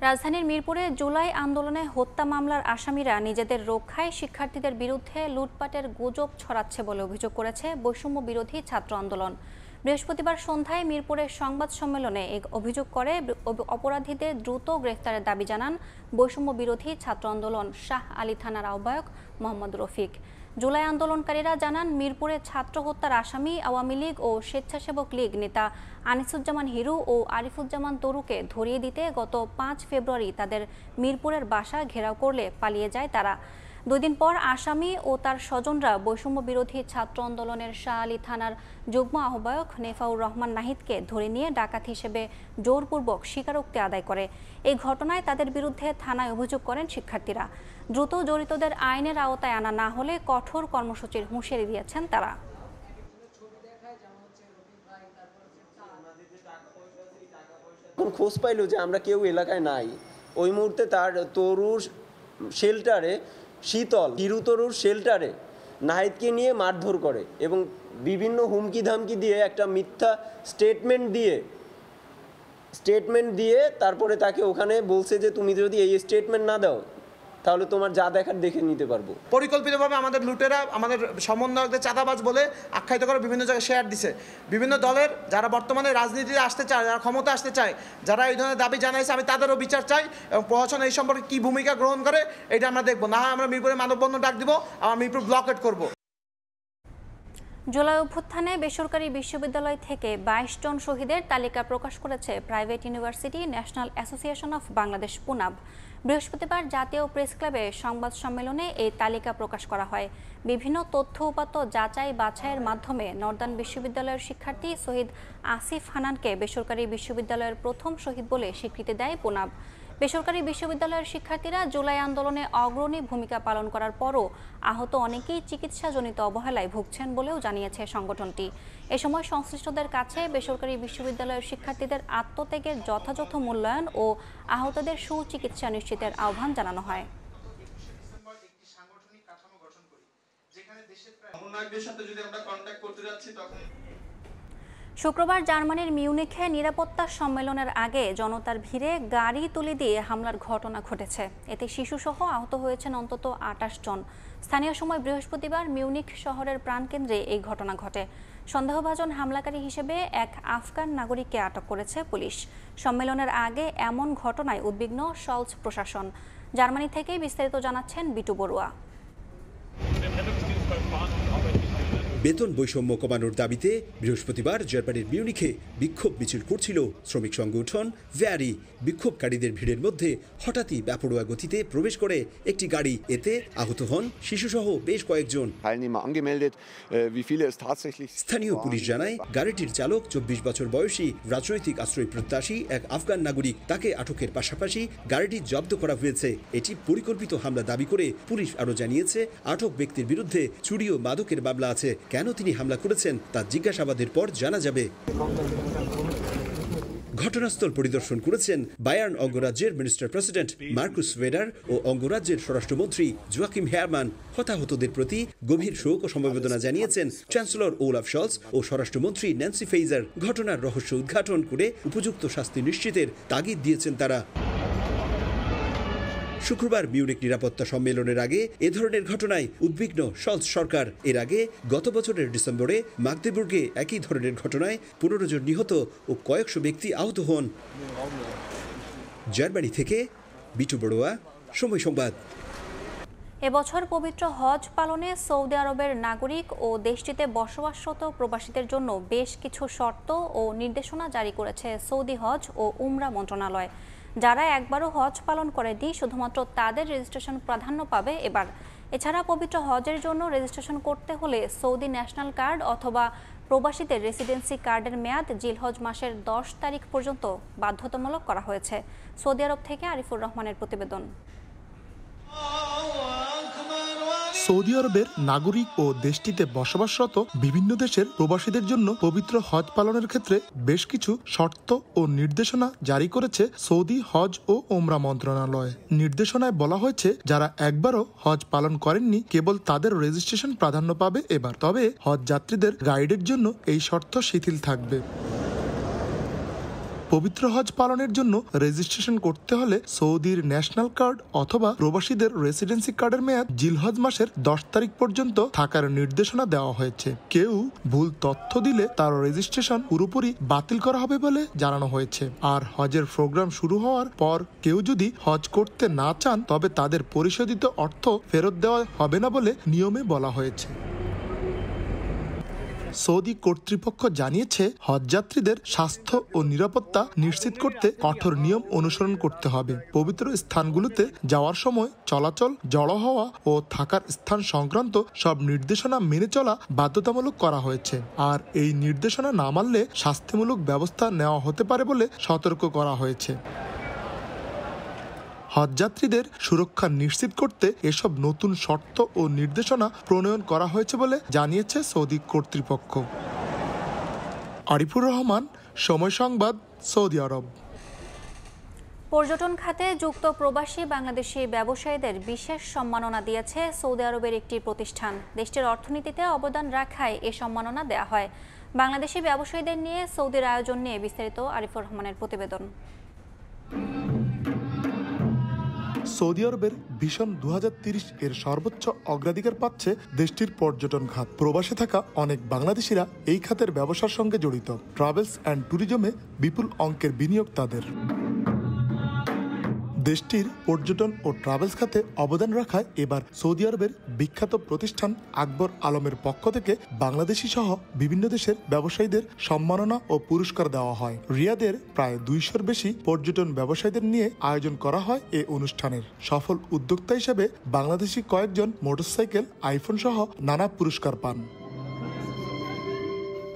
রাজধানীর মিরপুরে জুলাই আন্দোলনে হত্যা মামলার আসামিরা নিজেদের রক্ষায় শিক্ষার্থীদের বিরুদ্ধে লুটপাটের গুজব ছড়াচ্ছে বলে অভিযোগ করেছে বৈষম্য বিরোধী ছাত্র আন্দোলন। বৃহস্পতিবার সন্ধ্যায় মিরপুরের সংবাদ সম্মেলনে এই অভিযোগ করে অপরাধীদের দ্রুত গ্রেফতারের দাবি জানান বৈষম্য বিরোধী ছাত্র আন্দোলন শাহ আলী থানার আহ্বায়ক মোহাম্মদ রফিক। জুলাই আন্দোলনকারীরা জানান, মিরপুরে ছাত্র হত্যার আসামি আওয়ামী লীগ ও স্বেচ্ছাসেবক লীগ নেতা আনিসুজ্জামান হিরু ও আরিফুজ্জামান তরুকে ধরিয়ে দিতে গত 5 ফেব্রুয়ারি তাদের মিরপুরের বাসা ঘেরাও করলে পালিয়ে যায় তারা। 2 দিন পর আসামি ও তার স্বজনরা বৈষম্য বিরোধী ছাত্র আন্দোলনের শাহ আলী থানার যুগ্ম আহ্বায়ক নেফাউর রহমান নাহিদকে ধরে নিয়ে ডাকাত হিসেবে জোরপূর্বক স্বীকারোক্তি আদায় করে। এই ঘটনায় তাদের বিরুদ্ধে থানায় অভিযোগ করেন শিক্ষার্থীরা। দ্রুত জড়িতদের আইনের আওতায় আনা না হলে কঠোর কর্মসূচির হুঁশিয়ারি দিয়েছেন তারা। খোঁজ পাইল যে আমরা কেউ এলাকায় নাই, ওই মুহূর্তে তার তরুর শেল্টারে, শীতল হিরুতরুর শেল্টারে নাহিদকে নিয়ে মারধর করে এবং বিভিন্ন হুমকি ধামকি দিয়ে একটা মিথ্যা স্টেটমেন্ট দিয়ে তারপরে তাকে ওখানে বলছে যে তুমি যদি এই স্টেটমেন্ট না দাও তাহলে তোমার যা দেখার দেখে নিতে পারবো। পরিকল্পিতভাবে আমাদের লুটেরা আমাদের সমন্বয়কদের চাঁদাবাজ বলে আখ্যায়িত করে বিভিন্ন জায়গায় শেয়ার দিছে। বিভিন্ন দলের যারা বর্তমানে রাজনীতিতে আসতে চায়, যারা ক্ষমতা আসতে চায়, যারা এই ধরনের দাবি জানাইছে, আমি তাদেরও বিচার চাই এবং প্রশাসন এই সম্পর্কে কী ভূমিকা গ্রহণ করে এটা আমরা দেখবো। না হয় আমরা মিরপুরে মানববন্ধন ডাক দিব, আমরা মিরপুর ব্লকেট করব। জুলাই অভ্যুত্থানে বেসরকারি বিশ্ববিদ্যালয় থেকে 22 জন শহীদের তালিকা প্রকাশ করেছে private university national association of Bangladesh PUNAB. বৃহস্পতিবার জাতীয় প্রেস ক্লাবে সংবাদ সম্মেলনে এই তালিকা প্রকাশ করা হয়। বিভিন্ন তথ্য উপাত্ত যাচাই বাছাইয়ের মাধ্যমে নর্দার্ন বিশ্ববিদ্যালয়ের শিক্ষার্থী শহীদ আসিফ হানানকে বেসরকারি বিশ্ববিদ্যালয়ের প্রথম শহীদ বলে স্বীকৃতি দেয় পুনাব। বেসরকারি বিশ্ববিদ্যালয়ের শিক্ষার্থীরা জুলাই আন্দোলনে অগ্রণী ভূমিকা পালন করার পরও আহত অনেকেই চিকিৎসাজনিত অবহেলায় ভুগছেন বলেও জানিয়েছে সংগঠনটি। এ সময় সংশ্লিষ্টদের কাছে বেসরকারি বিশ্ববিদ্যালয়ের শিক্ষার্থীদের আত্মত্যাগের যথাযথ মূল্যায়ন ও আহতদের সুচিকিৎসা নিশ্চিতের আহ্বান জানানো হয়। শুক্রবার জার্মানির মিউনিখে নিরাপত্তা সম্মেলনের আগে জনতার ভিড়ে গাড়ি তুলে দিয়ে হামলার ঘটনা ঘটেছে। এতে শিশুসহ আহত হয়েছেন অন্তত 28 জন। স্থানীয় সময় বৃহস্পতিবার মিউনিখ শহরের প্রাণকেন্দ্রে এই ঘটনা ঘটে। সন্দেহভাজন হামলাকারী হিসেবে এক আফগান নাগরিককে আটক করেছে পুলিশ। সম্মেলনের আগে এমন ঘটনায় উদ্বিগ্ন শলজ প্রশাসন। জার্মানি থেকে বিস্তারিত জানাচ্ছেন বিটু বড়ুয়া। বেতন বৈষম্য কমানোর দাবিতে বৃহস্পতিবার জার্মানির মিউনিখে বিক্ষোভ মিছিল করছিল শ্রমিক সংগঠন ভ্যারি। বিক্ষোভকারীদের ভিড়ের মধ্যে হঠাৎই বেপরোয়া গতিতে প্রবেশ করে একটি গাড়ি। এতে আহত হন শিশুসহ বেশ কয়েকজন। স্থানীয় পুলিশ জানায় গাড়িটির চালক 24 বছর বয়সী রাজনৈতিক আশ্রয় প্রত্যাশী এক আফগান নাগরিক। তাকে আটকের পাশাপাশি গাড়িটি জব্দ করা হয়েছে। এটি পরিকল্পিত হামলা দাবি করে পুলিশ আরও জানিয়েছে আটক ব্যক্তির বিরুদ্ধে চুরি ও মাদকের মামলা আছে। কেন তিনি হামলা করেছেন তা জিজ্ঞাসাবাদের পর জানা যাবে। ঘটনাস্থল পরিদর্শন করেছেন বায়ার্ন অঙ্গরাজ্যের মিনিস্টার প্রেসিডেন্ট মার্কুস ওয়েডার ও অঙ্গরাজ্যের স্বরাষ্ট্রমন্ত্রী জোয়াকিম হেয়ারমান। হতাহতদের প্রতি গভীর শোক ও সমবেদনা জানিয়েছেন চ্যান্সেলর ওলাফ শলস ও স্বরাষ্ট্রমন্ত্রী ন্যান্সি ফেইজার। ঘটনার রহস্য উদ্ঘাটন করে উপযুক্ত শাস্তি নিশ্চিতের তাগিদ দিয়েছেন তারা। শুক্রবার মিউনিখ নিরাপত্তা সম্মেলনের আগে এ ধরনের ঘটনায় উদ্বিগ্ন শলস সরকার। এর আগে গত বছরের ডিসেম্বরে মাগদেবুর্গে একই ধরনের ঘটনায় 15 জন নিহত ও কয়েকশো ব্যক্তি আহত হন। জার্মানি থেকে বিটু বড়ুয়া, সময় সংবাদ। এবছর পবিত্র হজ পালনে সৌদি আরবের নাগরিক ও দেশটিতে বসবাসরত প্রবাসীদের জন্য বেশ কিছু শর্ত ও নির্দেশনা জারি করেছে সৌদি হজ ও উমরা মন্ত্রণালয়। যারা একবারও হজ পালন করেনি শুধুমাত্র তাদের রেজিস্ট্রেশন প্রাধান্য পাবে এবার। এছাড়া পবিত্র হজের জন্য রেজিস্ট্রেশন করতে হলে সৌদি ন্যাশনাল কার্ড অথবা প্রবাসীদের রেসিডেন্সি কার্ডের মেয়াদ জিলহজ মাসের 10 তারিখ পর্যন্ত বাধ্যতামূলক করা হয়েছে। সৌদি আরব থেকে আরিফুর রহমানের প্রতিবেদন। সৌদি আরবের নাগরিক ও দেশটিতে বসবাসরত বিভিন্ন দেশের প্রবাসীদের জন্য পবিত্র হজ পালনের ক্ষেত্রে বেশ কিছু শর্ত ও নির্দেশনা জারি করেছে সৌদি হজ ও ওমরা মন্ত্রণালয়। নির্দেশনায় বলা হয়েছে যারা একবারও হজ পালন করেননি কেবল তাদের রেজিস্ট্রেশন প্রাধান্য পাবে এবার। তবে হজ যাত্রীদের গাইডের জন্য এই শর্ত শিথিল থাকবে। পবিত্র হজ পালনের জন্য রেজিস্ট্রেশন করতে হলে সৌদির ন্যাশনাল কার্ড অথবা প্রবাসীদের রেসিডেন্সি কার্ডের মেয়াদ জিলহজ মাসের 10 তারিখ পর্যন্ত থাকার নির্দেশনা দেওয়া হয়েছে। কেউ ভুল তথ্য দিলে তার রেজিস্ট্রেশন পুরোপুরি বাতিল করা হবে বলে জানানো হয়েছে। আর হজের প্রোগ্রাম শুরু হওয়ার পর কেউ যদি হজ করতে না চান তবে তাদের পরিশোধিত অর্থ ফেরত দেওয়া হবে না বলে নিয়মে বলা হয়েছে। সৌদি কর্তৃপক্ষ জানিয়েছে হজযাত্রীদের স্বাস্থ্য ও নিরাপত্তা নিশ্চিত করতে কঠোর নিয়ম অনুসরণ করতে হবে। পবিত্র স্থানগুলোতে যাওয়ার সময় চলাচল, জড়ো হওয়া ও থাকার স্থান সংক্রান্ত সব নির্দেশনা মেনে চলা বাধ্যতামূলক করা হয়েছে। আর এই নির্দেশনা না মানলে শাস্তিমূলক ব্যবস্থা নেওয়া হতে পারে বলে সতর্ক করা হয়েছে। হজযাত্রীদের সুরক্ষা নিশ্চিত করতে এসব নতুন শর্ত ও নির্দেশনা প্রণয়ন করা হয়েছে বলে জানিয়েছে সৌদি কর্তৃপক্ষ। আরিফুর রহমান, সময় সংবাদ, সৌদি আরব। পর্যটন খাতে যুক্ত প্রবাসী বাংলাদেশি ব্যবসায়ীদের বিশেষ সম্মাননা দিয়েছে সৌদি আরবের একটি প্রতিষ্ঠান। দেশটির অর্থনীতিতে অবদান রাখায় এ সম্মাননা দেওয়া হয়। বাংলাদেশি ব্যবসায়ীদের নিয়ে সৌদির আয়োজন নিয়ে বিস্তারিত আরিফুর রহমানের প্রতিবেদন। সৌদি আরবের ভিশন 2030 এর সর্বোচ্চ অগ্রাধিকার পাচ্ছে দেশটির পর্যটন খাত। প্রবাসে থাকা অনেক বাংলাদেশিরা এই খাতের ব্যবসার সঙ্গে জড়িত। ট্রাভেলস অ্যান্ড ট্যুরিজমে বিপুল অঙ্কের বিনিয়োগ তাদের। দেশটির পর্যটন ও ট্রাভেলস খাতে অবদান রাখায় এবার সৌদি আরবের বিখ্যাত প্রতিষ্ঠান আকবর আলমের পক্ষ থেকে বাংলাদেশি সহ বিভিন্ন দেশের ব্যবসায়ীদের সম্মাননা ও পুরস্কার দেওয়া হয়। রিয়াদের প্রায় 200-র বেশি পর্যটন ব্যবসায়ীদের নিয়ে আয়োজন করা হয় এ অনুষ্ঠানের। সফল উদ্যোক্তা হিসেবে বাংলাদেশি কয়েকজন মোটরসাইকেল, আইফোন সহ নানা পুরস্কার পান।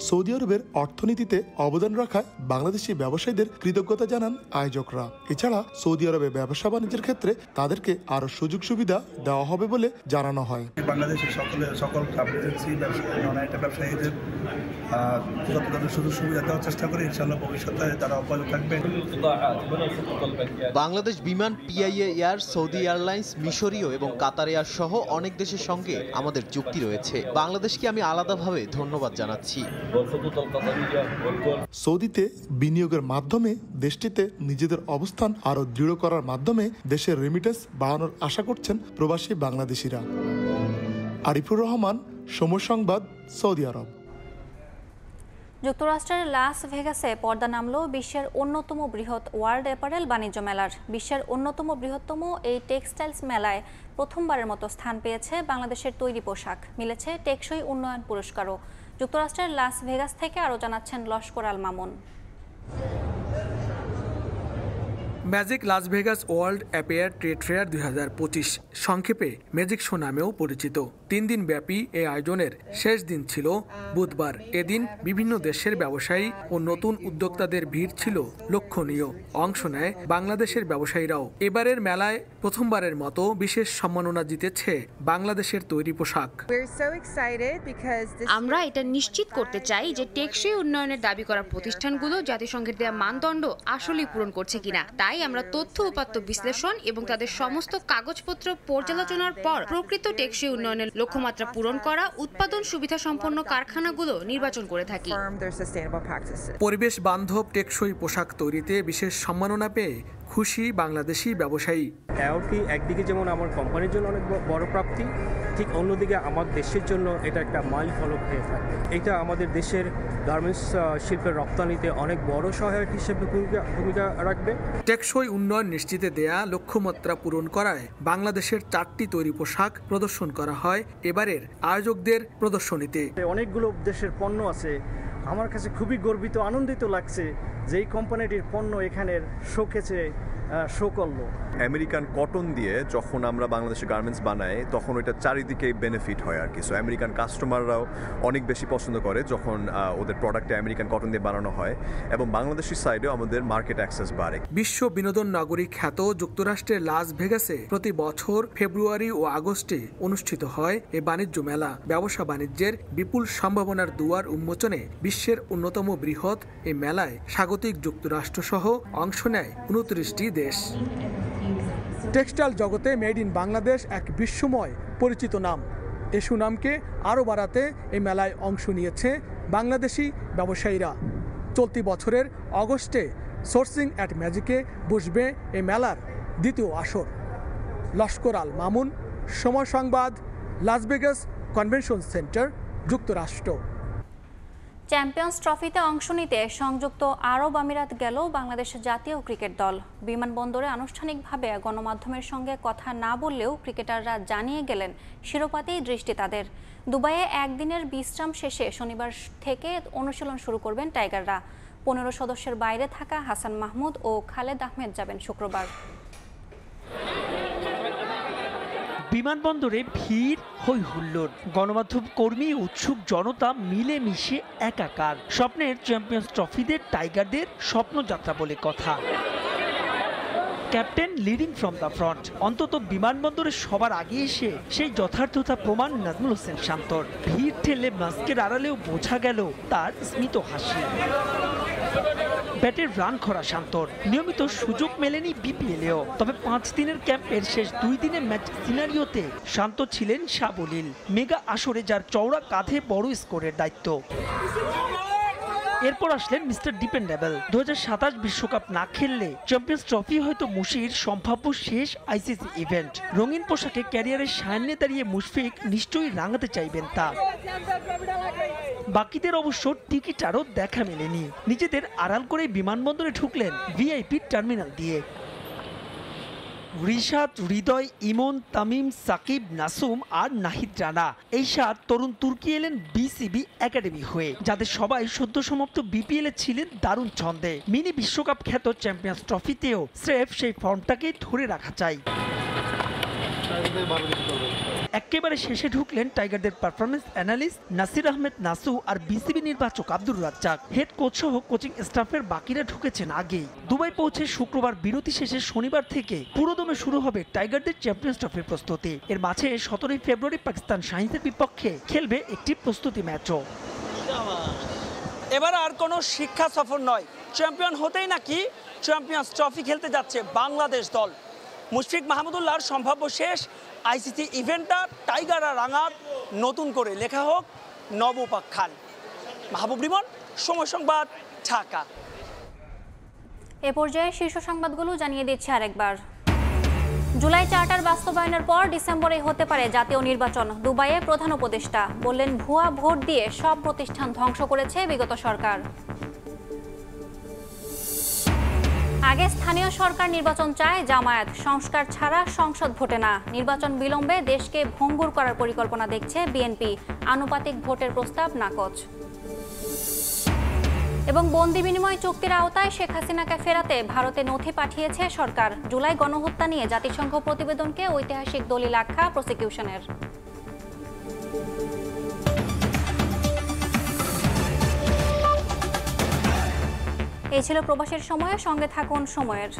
সৌদি আরবের অর্থনীতিতে অবদান রাখায় বাংলাদেশি ব্যবসায়ীদের কৃতজ্ঞতা জানান আয়োজকরা। এছাড়া সৌদি আরবে ব্যবসা বাণিজ্যের ক্ষেত্রে তাদেরকে আরো সুযোগ সুবিধা দেওয়া হবে বলে জানানো হয়। বাংলাদেশের সকল এজেন্সি ব্যবসায়ীদের তাদের সুযোগ সুবিধা দেওয়ার চেষ্টা করে, ইনশাআল্লাহ ভবিষ্যতে তারা অব্যাহত থাকবে। বাংলাদেশ বিমান, পিআইএ এয়ার, সৌদি এয়ারলাইন্স, মিশরীয় এবং কাতার এয়ার সহ অনেক দেশের সঙ্গে আমাদের চুক্তি রয়েছে। বাংলাদেশকে আমি আলাদাভাবে ধন্যবাদ জানাচ্ছি। সৌদিতে বিনিয়োগের মাধ্যমে দেশটিতে নিজেদের অবস্থান আরো দৃঢ় করার মাধ্যমে দেশের রেমিটেন্স বাড়ানোর আশা করছেন প্রবাসী বাংলাদেশিরা। আরিফুর রহমান, সময় সংবাদ, সৌদি আরব। যুক্তরাষ্ট্রের লাস ভেগাসে পর্দা নামল বিশ্বের অন্যতম বৃহৎ ওয়ার্ল্ড অ্যাপারেল বাণিজ্য মেলার। বিশ্বের অন্যতম বৃহত্তম এই টেক্সটাইলস মেলায় প্রথমবারের মতো স্থান পেয়েছে বাংলাদেশের তৈরি পোশাক। মিলেছে টেকসই উন্নয়ন পুরস্কারও। যুক্তরাষ্ট্রের লাস ভেগাস থেকে আরও জানাচ্ছেন Laskar Al Mamun. Magic Las Vegas world apparel trade fair 2025, সংক্ষেপে ম্যাজিক শো নামেও পরিচিত। 3 দিন ব্যাপী এই আয়োজনের শেষ দিন ছিল বুধবার। এদিন বিভিন্ন দেশের ব্যবসায়ী ও নতুন উদ্যোক্তাদের ভিড় ছিল লক্ষণীয়। অংশ নেয় বাংলাদেশের ব্যবসায়ীরাও। এবারের মেলায় প্রথমবারের মতো বিশেষ সম্মাননা জিতেছে বাংলাদেশের তৈরি পোশাক। আমরা এটা নিশ্চিত করতে চাই যে টেকসই উন্নয়নের দাবি করা প্রতিষ্ঠানগুলো জাতিসংঘের দেওয়া মানদণ্ড আসলেই পূরণ করছে কিনা। তাই আমরা তথ্য উপাত্ত বিশ্লেষণ এবং তাদের সমস্ত কাগজপত্র পর্যালোচনার পর প্রকৃত টেকসই উন্নয়নের লক্ষ্যমাত্রা পূরণ করা উৎপাদন সুবিধা সম্পন্ন কারখানাগুলো নির্বাচন করে থাকি। পরিবেশ বান্ধব টেকসই পোশাক তৈরিতে বিশেষ সম্মাননা পেয়ে খুশি বাংলাদেশি ব্যবসায়ী। অ্যাওয়ার্ডটি একদিকে যেমন আমার কোম্পানির জন্য অনেক বড় প্রাপ্তি, ঠিক অন্যদিকে আমার দেশের জন্য এটা একটা মাইল ফলক হয়ে থাকে। এটা আমাদের দেশের গার্মেন্টস শিল্পের রপ্তানিতে অনেক বড় সহায়ক হিসেবে ভূমিকা রাখবে। টেকসই উন্নয়ন নিশ্চিতে দেয়া লক্ষ্যমাত্রা পূরণ করায় বাংলাদেশের 4টি তৈরি পোশাক প্রদর্শন করা হয় এবারের আয়োজকদের প্রদর্শনীতে। অনেকগুলো দেশের পণ্য আছে। আমার কাছে খুবই গর্বিত, আনন্দিত লাগছে যে এই কোম্পানিটির পণ্য এখানের শোকেসে শো করলো। আমেরিকান কটন দিয়ে যখন আমরা বাংলাদেশে গার্মেন্টস বানাই তখন ওইটা চারিদিকে বেনিফিট হয় আর কি। সো আমেরিকান কাস্টমাররাও অনেক বেশি পছন্দ করে যখন ওদের প্রোডাক্টে আমেরিকান কটন দিয়ে বানানো হয়, এবং বাংলাদেশি সাইডেও আমাদের মার্কেট অ্যাক্সেস বাড়ে। বিশ্ব বিনোদন নগরী খ্যাত যুক্তরাষ্ট্রের লাস ভেগাসে প্রতি বছর ফেব্রুয়ারি ও আগস্টে অনুষ্ঠিত হয় এই বাণিজ্য মেলা। ব্যবসা বাণিজ্যের বিপুল সম্ভাবনার দুয়ার উন্মোচনে বিশ্বের অন্যতম বৃহৎ এই মেলায় স্বাগতিক যুক্তরাষ্ট্র সহ অংশ নেয় 29টি দেশ। টেক্সটাইল জগতে মেড ইন বাংলাদেশ এক বিশ্বময় পরিচিত নাম। এই সুনামকে আরও বাড়াতে এই মেলায় অংশ নিয়েছে বাংলাদেশি ব্যবসায়ীরা। চলতি বছরের অগস্টে সোর্সিং অ্যাট ম্যাজিকে বসবে এই মেলার দ্বিতীয় আসর। লস্কর আল মামুন, সময় সংবাদ, লাস ভেগাস কনভেনশন সেন্টার, যুক্তরাষ্ট্র। চ্যাম্পিয়ন্স ট্রফিতে অংশ নিতে সংযুক্ত আরব আমিরাত গেল বাংলাদেশের জাতীয় ক্রিকেট দল। বিমানবন্দরে আনুষ্ঠানিকভাবে গণমাধ্যমের সঙ্গে কথা না বললেও ক্রিকেটাররা জানিয়ে গেলেন শিরোপাতেই দৃষ্টি তাদের। দুবাইয়ে একদিনের বিশ্রাম শেষে শনিবার থেকে অনুশীলন শুরু করবেন টাইগাররা। 15 সদস্যের বাইরে থাকা হাসান মাহমুদ ও খালেদ আহমেদ যাবেন শুক্রবার। বিমানবন্দরে ভিড়, হই হুল্লোড়, গণমাধ্যম কর্মী, উৎসুক জনতা মিলেমিশে একাকার। স্বপ্নের চ্যাম্পিয়ন্স ট্রফিতে টাইগারদের স্বপ্নযাত্রা বলে কথা। Captain leading from the front. অন্তত বিমানবন্দরে সবার আগে এসে সেই যথার্থতা প্রমাণ নাজমুল হোসেন শান্তর। ভিড় ঠেলে মাস্কের আড়ালেও বোঝা গেল তার স্মিত হাসি। ব্যাটের রান খরা শান্তর। নিয়মিত সুযোগ মেলেনি বিপিএলেও, তবে 5 দিনের ক্যাম্পের শেষ 2 দিনের ম্যাচ সিনারিওতে শান্ত ছিলেন সাবলীল। মেগা আসরে যার চওড়া কাঁধে বড় স্কোরের দায়িত্ব। এরপর আসলেন মিস্টার ডিপেন্ডেবল। 2027 বিশ্বকাপ না খেললে চ্যাম্পিয়ন্স ট্রফি হয়তো মুশির সম্ভাব্য শেষ আইসিসি ইভেন্ট। রঙিন পোশাকে ক্যারিয়ারের সামনে দাঁড়িয়ে মুশফিক নিশ্চয়ই রাঙাতে চাইবেন তা। বাকিদের অবশ্য টিকিট আরও দেখা মেলেনি। নিজেদের আড়াল করে বিমানবন্দরে ঢুকলেন ভিআইপি টার্মিনাল দিয়ে। রিশাদ, হৃদয়, ইমন, তামিম, সাকিব, নাসুম আর নাহিদ রানা এই 7 তরুণ তুর্কি এলেন বিসিবি একাডেমি হয়ে, যাদের সবাই সদ্য সমাপ্ত বিপিএল এ ছিলেন দারুণ ছন্দে। মিনি বিশ্বকাপ খ্যাত চ্যাম্পিয়ন্স ট্রফিতেও স্রেফ সেই ফর্মটাকে ধরে রাখা চাই। একেবারে শেষে ঢুকলেন টাইগারদের পারফরমেন্স অ্যানালিস্ট নাসির আহমেদ নাসু আর বিসিবি নির্বাচক আব্দুর রাজ্জাক। হেড কোচ সহ কোচিং স্টাফের বাকিরা ঢুকেছেন আগেই। দুবাই পৌঁছে শুক্রবার বিরতি শেষে শনিবার থেকে পুরোদমে শুরু হবে টাইগারদের চ্যাম্পিয়ন্স ট্রফির প্রস্তুতি। এর মাঝে 17 ফেব্রুয়ারি পাকিস্তান শাহিনদের বিপক্ষে খেলবে একটি প্রস্তুতি ম্যাচও। এবার আর কোনো শিক্ষা সফর নয়, চ্যাম্পিয়ন হতেই নাকি চ্যাম্পিয়ন্স ট্রফি খেলতে যাচ্ছে বাংলাদেশ দল। মুশফিক মাহমুদুল্লাহর সম্ভাব্য শেষ আইসিসি ইভেন্টটা টাইগার আর রাঙাত নতুন করে লেখা হোক নবপাখ্যান। মাহবুব রিমন, সময় সংবাদ, ঢাকা। এ পর্যায়ে শীর্ষ সংবাদগুলো জানিয়ে দিচ্ছি আরেকবার। জুলাই চার্টার বাস্তবায়নের পর ডিসেম্বরে হতে পারে জাতীয় নির্বাচন। দুবাইয়ে প্রধান উপদেষ্টা বললেন, ভুয়া ভোট দিয়ে সব প্রতিষ্ঠান ধ্বংস করেছে বিগত সরকার। আগে স্থানীয় সরকার নির্বাচন চায় জামায়াত, সংস্কার ছাড়া সংসদ ভোটে না। নির্বাচন বিলম্বে দেশকে ভঙ্গুর করার পরিকল্পনা দেখছে বিএনপি, আনুপাতিক ভোটের প্রস্তাব নাকচ। এবং বন্দি বিনিময় চুক্তির আওতায় শেখ হাসিনাকে ফেরাতে ভারতে নথি পাঠিয়েছে সরকার। জুলাই গণহত্যা নিয়ে জাতিসংঘ প্রতিবেদনকে ঐতিহাসিক দলিল আখ্যা প্রসিকিউশনের। এই ছিল প্রবাসের সময়, সঙ্গে থাকুন সময়ের।